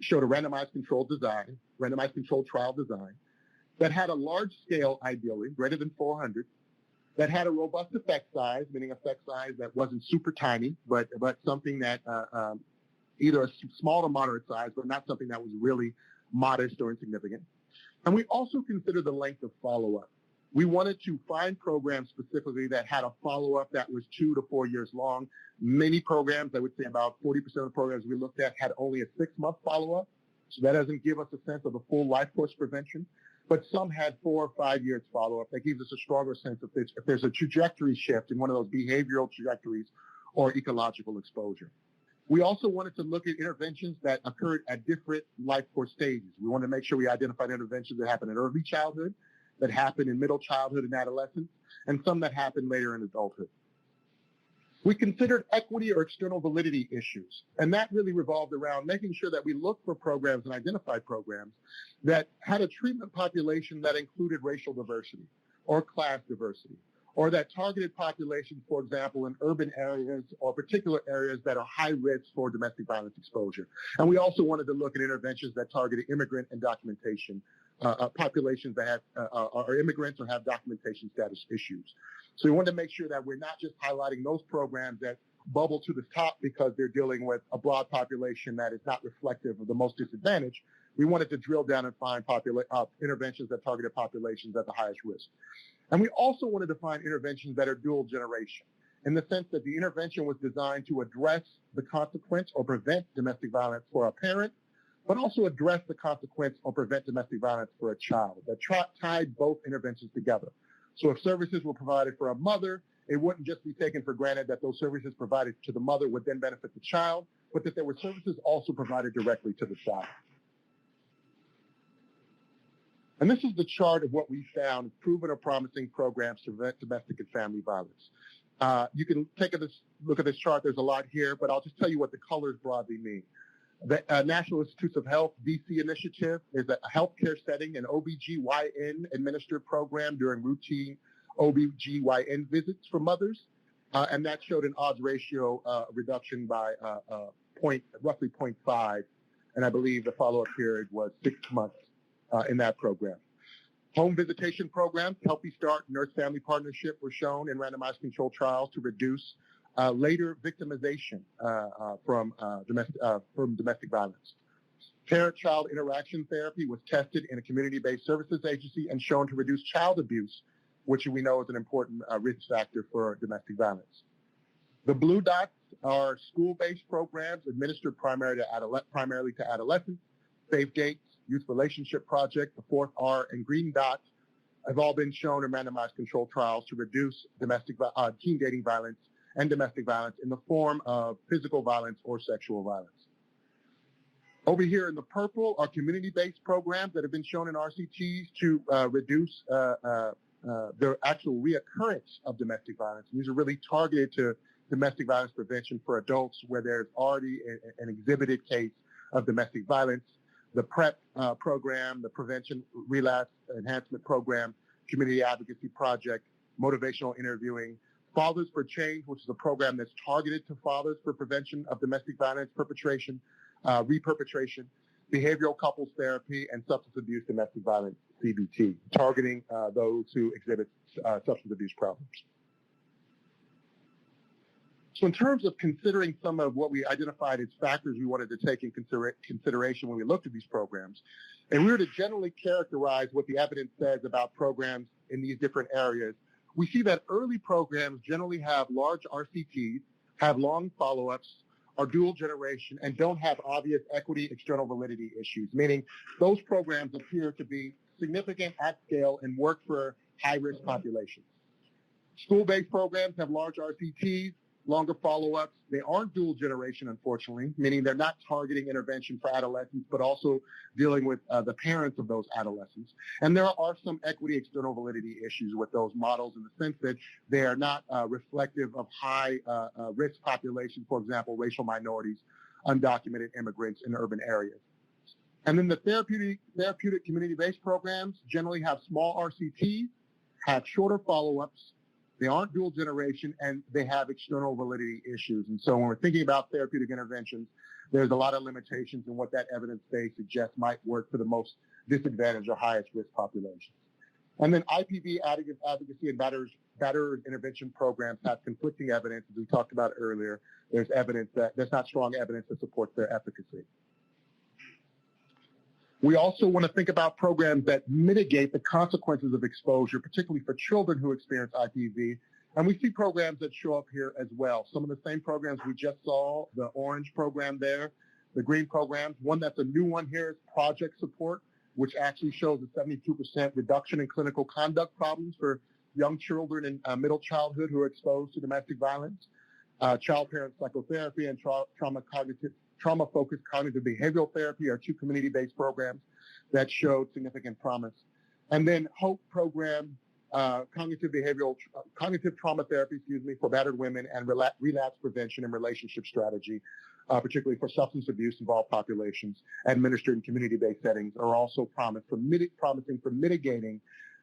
showed a randomized controlled trial design, that had a large scale, ideally, greater than 400, that had a robust effect size, meaning effect size that wasn't super tiny, but something that either a small to moderate size, but not something that was really modest or insignificant. And we also considered the length of follow-up. We wanted to find programs specifically that had a follow-up that was 2 to 4 years long. Many programs, I would say about 40% of the programs we looked at had only a 6-month follow-up. So that doesn't give us a sense of the full life course prevention. But some had 4 or 5 years follow-up. That gives us a stronger sense of if there's a trajectory shift in one of those behavioral trajectories or ecological exposure. We also wanted to look at interventions that occurred at different life course stages. We wanted to make sure we identified interventions that happen in early childhood, that happen in middle childhood and adolescence, and some that happen later in adulthood. We considered equity or external validity issues, and that really revolved around making sure that we looked for programs and identified programs that had a treatment population that included racial diversity or class diversity, or that targeted populations, for example, in urban areas or particular areas that are high risk for domestic violence exposure. And we also wanted to look at interventions that targeted immigrant and documentation populations that are immigrants or have documentation status issues. So we wanted to make sure that we're not just highlighting those programs that bubble to the top because they're dealing with a broad population that is not reflective of the most disadvantaged. We wanted to drill down and find interventions that targeted populations at the highest risk. And we also wanted to find interventions that are dual generation, in the sense that the intervention was designed to address the consequence or prevent domestic violence for a parent, but also address the consequence or prevent domestic violence for a child, that tied both interventions together. So if services were provided for a mother, it wouldn't just be taken for granted that those services provided to the mother would then benefit the child, but that there were services also provided directly to the child. And this is the chart of what we found proven or promising programs to prevent domestic and family violence. You can take a look at this chart. There's a lot here, but I'll just tell you what the colors broadly mean. The National Institutes of Health DC initiative is a healthcare setting, an OBGYN administered program during routine OBGYN visits for mothers. And that showed an odds ratio reduction by roughly 0.5. And I believe the follow-up period was 6 months in that program. Home visitation programs, Healthy Start, Nurse-Family Partnership were shown in randomized controlled trials to reduce later victimization from domestic violence. Parent-child interaction therapy was tested in a community-based services agency and shown to reduce child abuse, which we know is an important risk factor for domestic violence. The blue dots are school-based programs administered primarily to adolescents. Safe Dates, Youth Relationship Project, the fourth R, and green dots have all been shown in randomized controlled trials to reduce teen dating violence and domestic violence in the form of physical violence or sexual violence. Over here in the purple are community-based programs that have been shown in RCTs to reduce the actual reoccurrence of domestic violence. And these are really targeted to domestic violence prevention for adults where there's already an exhibited case of domestic violence. The PrEP program, the Prevention Relapse Enhancement Program, Community Advocacy Project, motivational interviewing, Fathers for Change, which is a program that's targeted to fathers for prevention of domestic violence, perpetration, reperpetration, behavioral couples therapy, and substance abuse domestic violence, CBT, targeting those who exhibit substance abuse problems. So in terms of considering some of what we identified as factors we wanted to take in consideration when we looked at these programs, and we were to generally characterize what the evidence says about programs in these different areas, we see that early programs generally have large RCTs, have long follow-ups, are dual generation, and don't have obvious equity external validity issues, meaning those programs appear to be significant at scale and work for high-risk populations. School-based programs have large RCTs, longer follow-ups. They aren't dual generation, unfortunately, meaning they're not targeting intervention for adolescents, but also dealing with the parents of those adolescents. And there are some equity external validity issues with those models in the sense that they are not reflective of high risk populations, for example, racial minorities, undocumented immigrants in urban areas. And then the therapeutic community-based programs generally have small RCTs, have shorter follow-ups, they aren't dual generation, and they have external validity issues. And so when we're thinking about therapeutic interventions, there's a lot of limitations in what that evidence base suggests might work for the most disadvantaged or highest risk populations. And then IPV advocacy and batterer intervention programs have conflicting evidence, as we talked about earlier. There's evidence that there's not strong evidence that supports their efficacy. We also want to think about programs that mitigate the consequences of exposure, particularly for children who experience IPV. And we see programs that show up here as well. Some of the same programs we just saw, the orange program there, the green programs. One that's a new one here is project support, which actually shows a 72% reduction in clinical conduct problems for young children in middle childhood who are exposed to domestic violence. Child-parent psychotherapy and trauma-focused cognitive behavioral therapy are two community-based programs that showed significant promise. And then HOPE program, cognitive trauma therapy, for battered women, and relapse prevention and relationship strategy, particularly for substance abuse-involved populations administered in community-based settings, are also promising for mitigating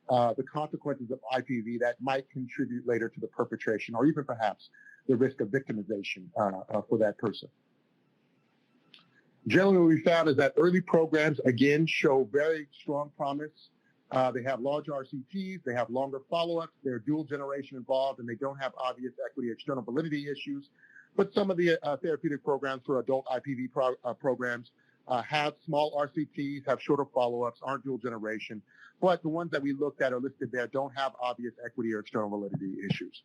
the consequences of IPV that might contribute later to the perpetration or even perhaps the risk of victimization for that person. Generally, what we found is that early programs, again, show very strong promise. They have large RCTs, they have longer follow-ups, they're dual generation involved, and they don't have obvious equity external validity issues. But some of the therapeutic programs for adult IPV programs have small RCTs, have shorter follow-ups, aren't dual generation. But the ones that we looked at or listed there don't have obvious equity or external validity issues.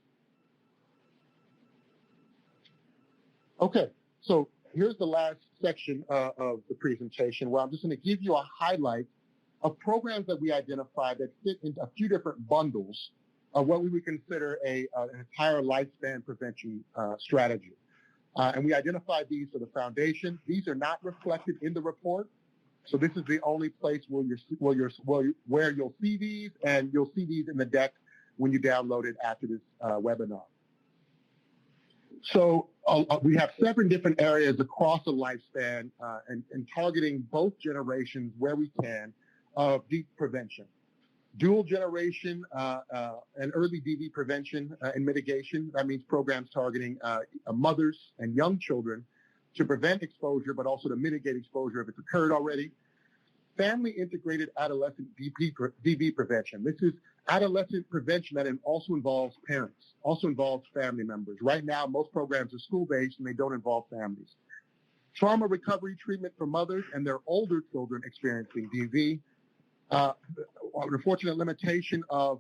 Okay, so here's the last section of the presentation where I'm just going to give you a highlight of programs that we identified that fit into a few different bundles of what we would consider an entire lifespan prevention strategy. And we identified these for the foundation. These are not reflected in the report. So this is the only place where you'll see these, and you'll see these in the deck when you download it after this webinar. So we have 7 different areas across the lifespan and targeting both generations where we can of deep prevention. Dual generation and early DV prevention and mitigation. That means programs targeting mothers and young children to prevent exposure, but also to mitigate exposure if it's occurred already. Family integrated adolescent DV prevention. This is adolescent prevention that also involves parents, also involves family members. Right now, most programs are school-based and they don't involve families. Trauma recovery treatment for mothers and their older children experiencing DV. Unfortunate limitation of,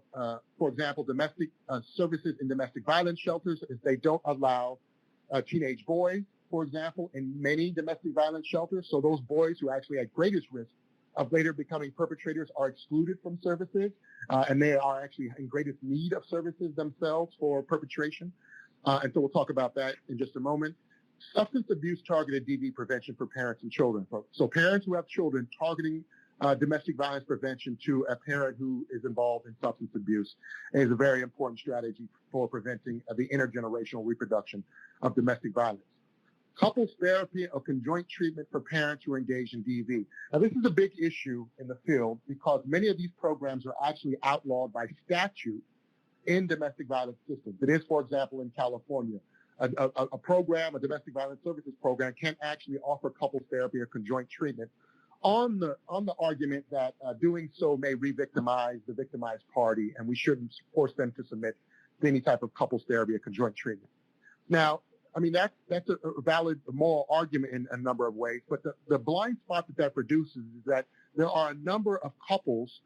for example, domestic services in domestic violence shelters is they don't allow teenage boys, for example, in many domestic violence shelters. So those boys who are actually at greatest risk of later becoming perpetrators are excluded from services, and they are actually in greatest need of services themselves for perpetration. And so we'll talk about that in just a moment. Substance abuse targeted DV prevention for parents and children. So parents who have children targeting domestic violence prevention to a parent who is involved in substance abuse is a very important strategy for preventing the intergenerational reproduction of domestic violence. Couples therapy or conjoint treatment for parents who are engaged in DV. Now, this is a big issue in the field because many of these programs are actually outlawed by statute in domestic violence systems. It is, for example, in California. A program, a domestic violence services program, can actually offer couples therapy or conjoint treatment on the argument that doing so may re-victimize the victimized party, and we shouldn't force them to submit to any type of couples therapy or conjoint treatment. Now, I mean, that's a valid moral argument in a number of ways, but the blind spot that produces is that there are a number of couples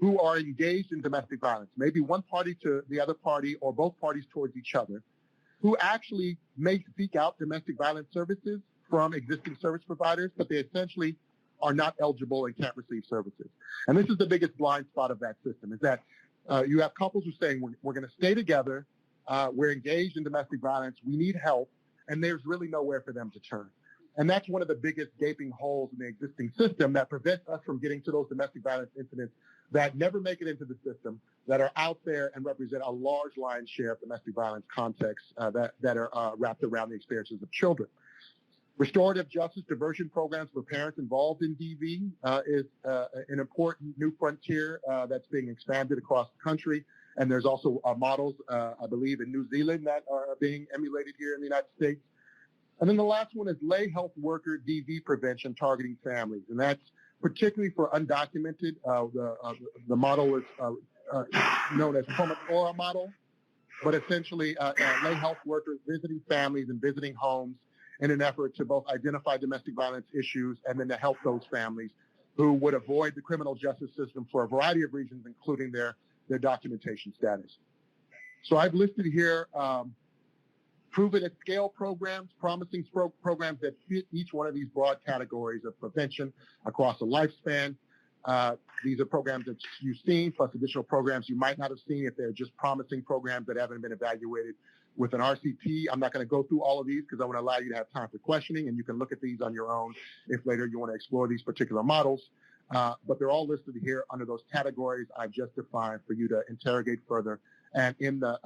who are engaged in domestic violence, maybe one party to the other party or both parties towards each other, who actually may seek out domestic violence services from existing service providers, but they essentially are not eligible and can't receive services. And this is the biggest blind spot of that system, is that you have couples who are saying, we're going to stay together, we're engaged in domestic violence, we need help, and there's really nowhere for them to turn. And that's one of the biggest gaping holes in the existing system that prevents us from getting to those domestic violence incidents that never make it into the system, that are out there and represent a large lion's share of domestic violence contexts that are wrapped around the experiences of children. Restorative justice diversion programs for parents involved in DV is an important new frontier that's being expanded across the country. And there's also models, I believe, in New Zealand that are being emulated here in the United States. And then the last one is lay health worker DV prevention targeting families. And that's particularly for undocumented. The model is known as Perpetration model, but essentially lay health workers visiting families and visiting homes in an effort to both identify domestic violence issues and then to help those families who would avoid the criminal justice system for a variety of reasons, including their documentation status. So I've listed here proven at scale programs, promising programs that fit each one of these broad categories of prevention across a lifespan. These are programs that you've seen, plus additional programs you might not have seen if they're just promising programs that haven't been evaluated with an RCT. I'm not going to go through all of these because I want to allow you to have time for questioning, and you can look at these on your own if later you want to explore these particular models. But they're all listed here under those categories I've just defined for you to interrogate further. And in the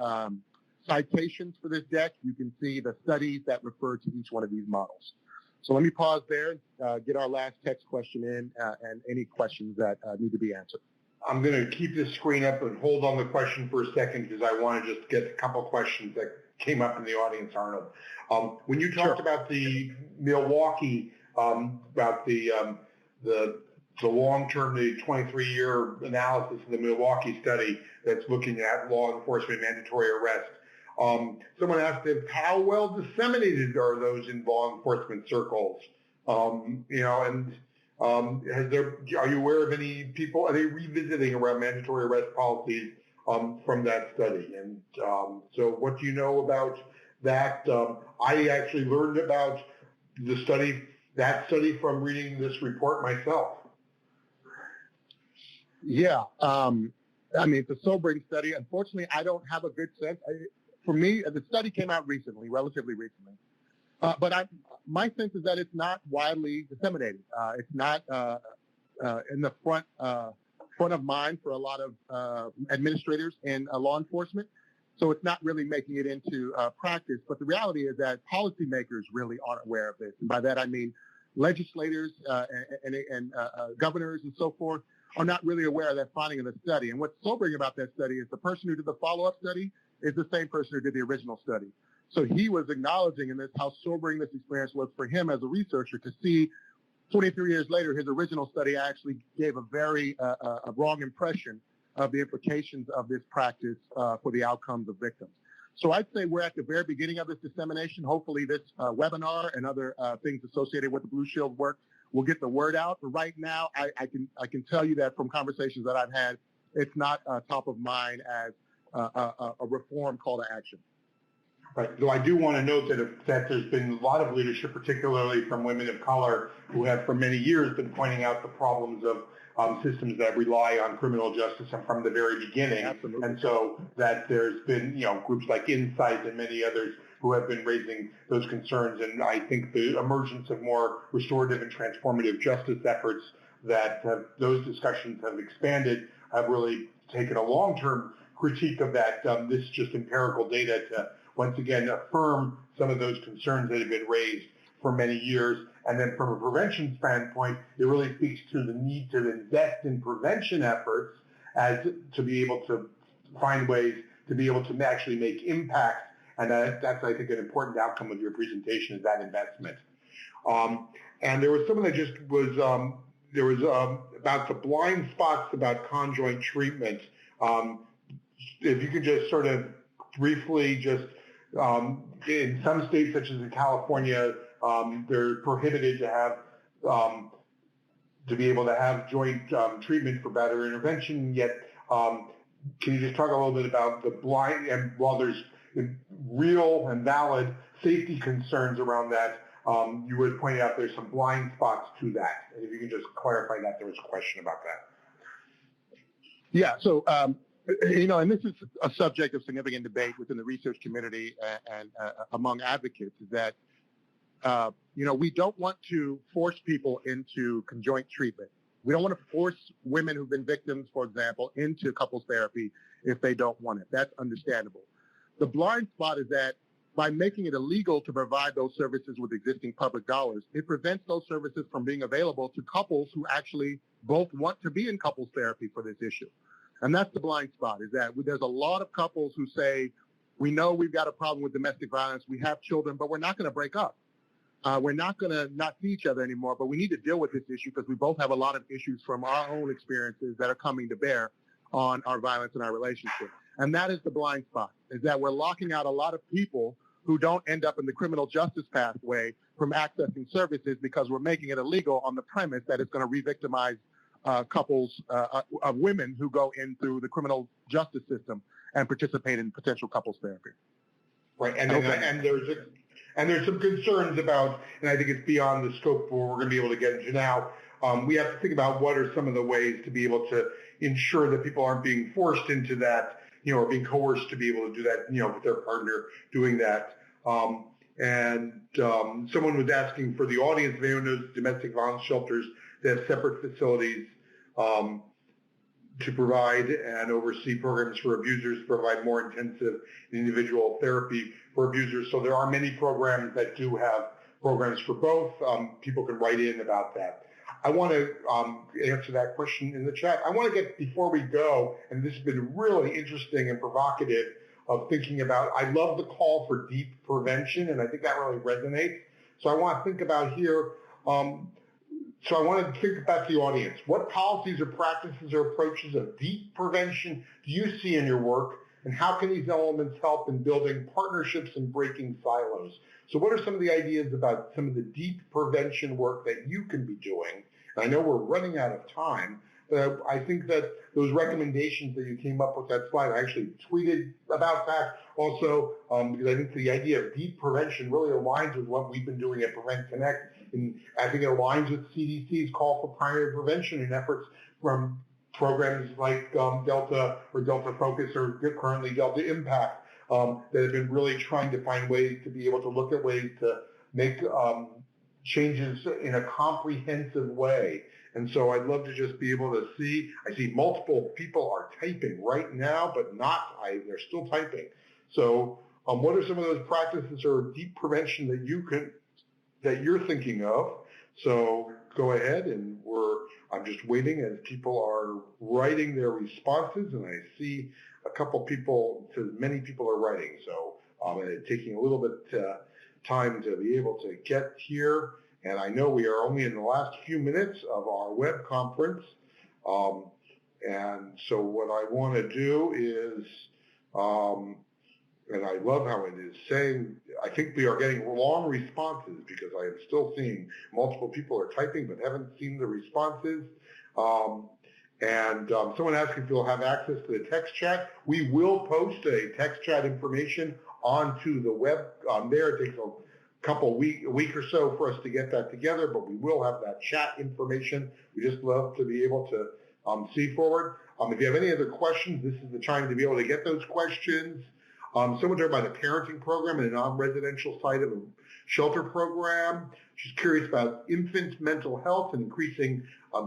citations for this deck, you can see the studies that refer to each one of these models. So let me pause there, get our last text question in, and any questions that need to be answered. I'm going to keep this screen up and hold on the question for a second because I want to just get a couple of questions that came up in the audience, Arnold. When you talked about the Milwaukee, about the long-term, the 23-year analysis of the Milwaukee study that's looking at law enforcement mandatory arrest, someone asked if how well disseminated are those in law enforcement circles? Are you aware of any people, are they revisiting around mandatory arrest policies from that study? And so what do you know about that? I actually learned about that study from reading this report myself. Yeah. I mean, it's a sobering study. Unfortunately, I don't have a good sense. For me, the study came out recently, relatively recently. But my sense is that it's not widely disseminated. It's not in the front of mind for a lot of administrators in law enforcement. So it's not really making it into practice. But the reality is that policymakers really aren't aware of this. And by that, I mean legislators and governors and so forth are not really aware of that finding of the study. And what's sobering about that study is the person who did the follow-up study is the same person who did the original study. So he was acknowledging in this how sobering this experience was for him as a researcher to see 23 years later, his original study actually gave a very wrong impression of the implications of this practice for the outcomes of victims. So I'd say we're at the very beginning of this dissemination. Hopefully this webinar and other things associated with the Blue Shield work will get the word out. But right now, I can tell you that from conversations that I've had, it's not top of mind as a reform call to action. Right. Though I do want to note that there's been a lot of leadership, particularly from women of color, who have for many years been pointing out the problems of systems that rely on criminal justice from the very beginning. Absolutely. And so that there's been, groups like Insight and many others who have been raising those concerns. And I think the emergence of more restorative and transformative justice efforts those discussions have expanded, have really taken a long-term critique of that, this just empirical data to once again affirm some of those concerns that have been raised for many years. And then from a prevention standpoint, it really speaks to the need to invest in prevention efforts as to be able to find ways to be able to actually make impact. And that's, I think, an important outcome of your presentation is that investment. And there was something that just was, there was about the blind spots about conjoint treatment. If you could just sort of briefly just, in some states such as in California, they're prohibited to have, to be able to have joint treatment for better intervention, yet can you just talk a little bit about the blind, and while there's real and valid safety concerns around that, you would point out there's some blind spots to that. And if you can just clarify that, there was a question about that. Yeah, so, and this is a subject of significant debate within the research community and among advocates, is that, we don't want to force people into conjoint treatment. We don't want to force women who've been victims, for example, into couples therapy if they don't want it. That's understandable. The blind spot is that by making it illegal to provide those services with existing public dollars, it prevents those services from being available to couples who actually both want to be in couples therapy for this issue. And that's the blind spot, is that there's a lot of couples who say, we know we've got a problem with domestic violence, we have children, but we're not going to break up. We're not going to not see each other anymore, but we need to deal with this issue because we both have a lot of issues from our own experiences that are coming to bear on our violence and our relationship. And that is the blind spot, is that we're locking out a lot of people who don't end up in the criminal justice pathway from accessing services because we're making it illegal on the premise that it's going to re-victimize couples of women who go in through the criminal justice system and participate in potential couples therapy. Right, and there's some concerns about, and I think it's beyond the scope of what we're going to be able to get into now. We have to think about what are some of the ways to be able to ensure that people aren't being forced into that, or being coerced to be able to do that, with their partner doing that. Someone was asking for the audience, if anyone knows domestic violence shelters, they have separate facilities to provide and oversee programs for abusers, provide more intensive individual therapy for abusers. So there are many programs that do have programs for both. People can write in about that. I want to answer that question in the chat. I want to get, before we go, and this has been really interesting and provocative, of thinking about, I love the call for deep prevention, and I think that really resonates. So I want to think about here, so I want to think about the audience. What policies or practices or approaches of deep prevention do you see in your work, and how can these elements help in building partnerships and breaking silos? So what are some of the ideas about some of the deep prevention work that you can be doing? And I know we're running out of time, but I think that those recommendations that you came up with, that slide, I actually tweeted about that also, because I think the idea of deep prevention really aligns with what we've been doing at PreventConnect. And I think it aligns with CDC's call for primary prevention and efforts from programs like Delta or Delta Focus or currently Delta Impact that have been really trying to find ways to be able to look at ways to make changes in a comprehensive way. And so I'd love to just be able to see, I see multiple people are typing right now, but they're still typing. So what are some of those practices or deep prevention that you're thinking of? So go ahead, and I'm just waiting as people are writing their responses, and I see a couple people, many people are writing. So it's taking a little bit time to be able to get here. And I know we are only in the last few minutes of our web conference. And so what I want to do is, and I love how it is saying, I think we are getting long responses because I am still seeing multiple people are typing but haven't seen the responses. Someone asking if you'll have access to the text chat. We will post a text chat information onto the web there. It takes a week or so for us to get that together, but we will have that chat information. We just love to be able to see forward. If you have any other questions, this is the time to be able to get those questions. Someone talked about a parenting program in a non-residential site of a shelter program. She's curious about infant mental health and increasing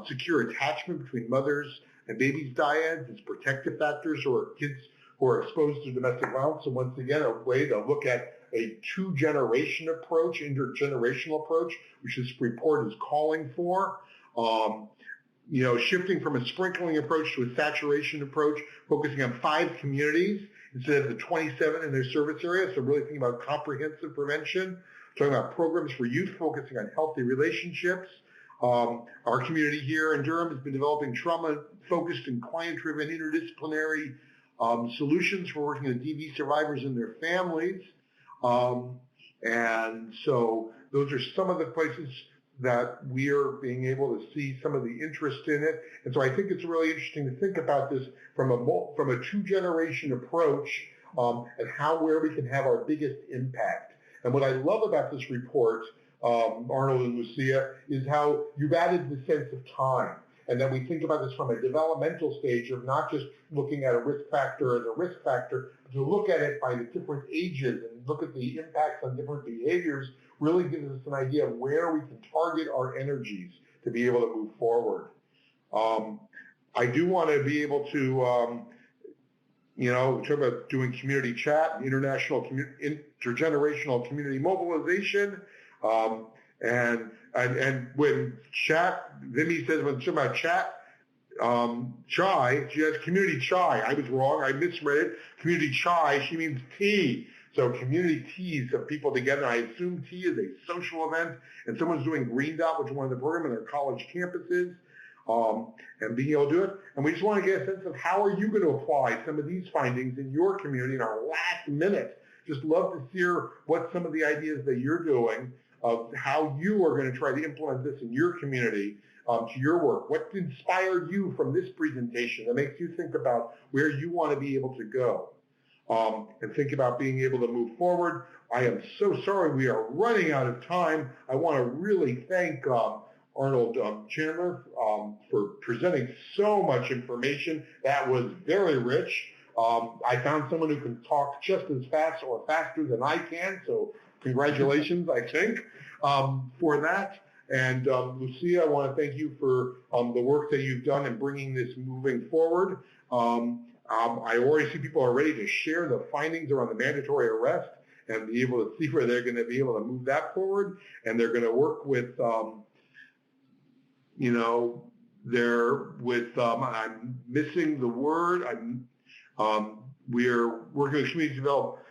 secure attachment between mothers and babies' dyads as protective factors or kids who are exposed to domestic violence. So once again, a way to look at a two-generation approach, intergenerational approach, which this report is calling for. Shifting from a sprinkling approach to a saturation approach, focusing on 5 communities instead of the 27 in their service area. So really thinking about comprehensive prevention, talking about programs for youth focusing on healthy relationships. Our community here in Durham has been developing trauma-focused and client-driven interdisciplinary solutions for working with DV survivors and their families. And so those are some of the places that we are being able to see some of the interest in it. And so I think it's really interesting to think about this from a two-generation approach and where we can have our biggest impact. And what I love about this report, Arnold and Lucia, is how you've added the sense of time, and that we think about this from a developmental stage of not just looking at a risk factor as a risk factor, but to look at it by the different ages and look at the impacts on different behaviors really gives us an idea of where we can target our energies to be able to move forward. I do want to be able to, talk about doing community chat, intergenerational community mobilization, and when chat, Vimy says when talking about chat, chai, she has community chai. I was wrong. I misread it. Community chai, she means tea. So community teas of people together. I assume tea is a social event, and someone's doing Green Dot, which is one of the programs in their college campuses, and being able to do it. And we just want to get a sense of how are you going to apply some of these findings in your community in our last minute. Just love to hear what some of the ideas that you're doing of how you are going to try to implement this in your community to your work. What inspired you from this presentation that makes you think about where you want to be able to go and think about being able to move forward. I am so sorry we are running out of time. I want to really thank Arnold Chandler for presenting so much information. That was very rich. I found someone who can talk just as fast or faster than I can, so congratulations, I think, for that. And Lucia, I want to thank you for the work that you've done in bringing this moving forward. I already see people are ready to share the findings around the mandatory arrest and be able to see where they're going to be able to move that forward. And they're going to work with, I'm missing the word. We're working with community development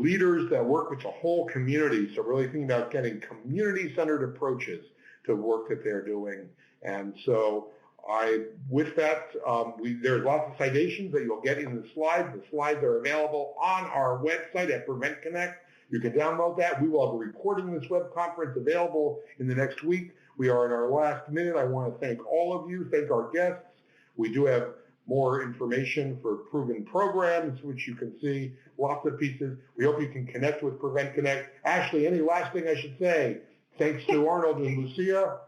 leaders that work with the whole community. So really thinking about getting community-centered approaches to work that they're doing. And so with that, there's lots of citations that you'll get in the slides. The slides are available on our website at PreventConnect. You can download that. We will have a recording of this web conference available in the next week. We are in our last minute. I want to thank all of you, thank our guests. We do have more information for proven programs, which you can see, lots of pieces. We hope you can connect with PreventConnect. Ashley, any last thing I should say? Thanks to Arnold and Lucia.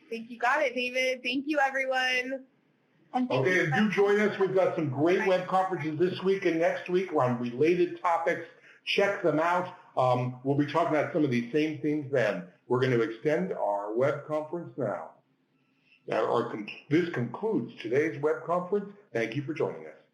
I think you got it, David. Thank you, everyone. Okay, and do join us. We've got some great web conferences this week and next week on related topics. Check them out. We'll be talking about some of these same themes then. We're going to extend our web conference now. This concludes today's web conference. Thank you for joining us.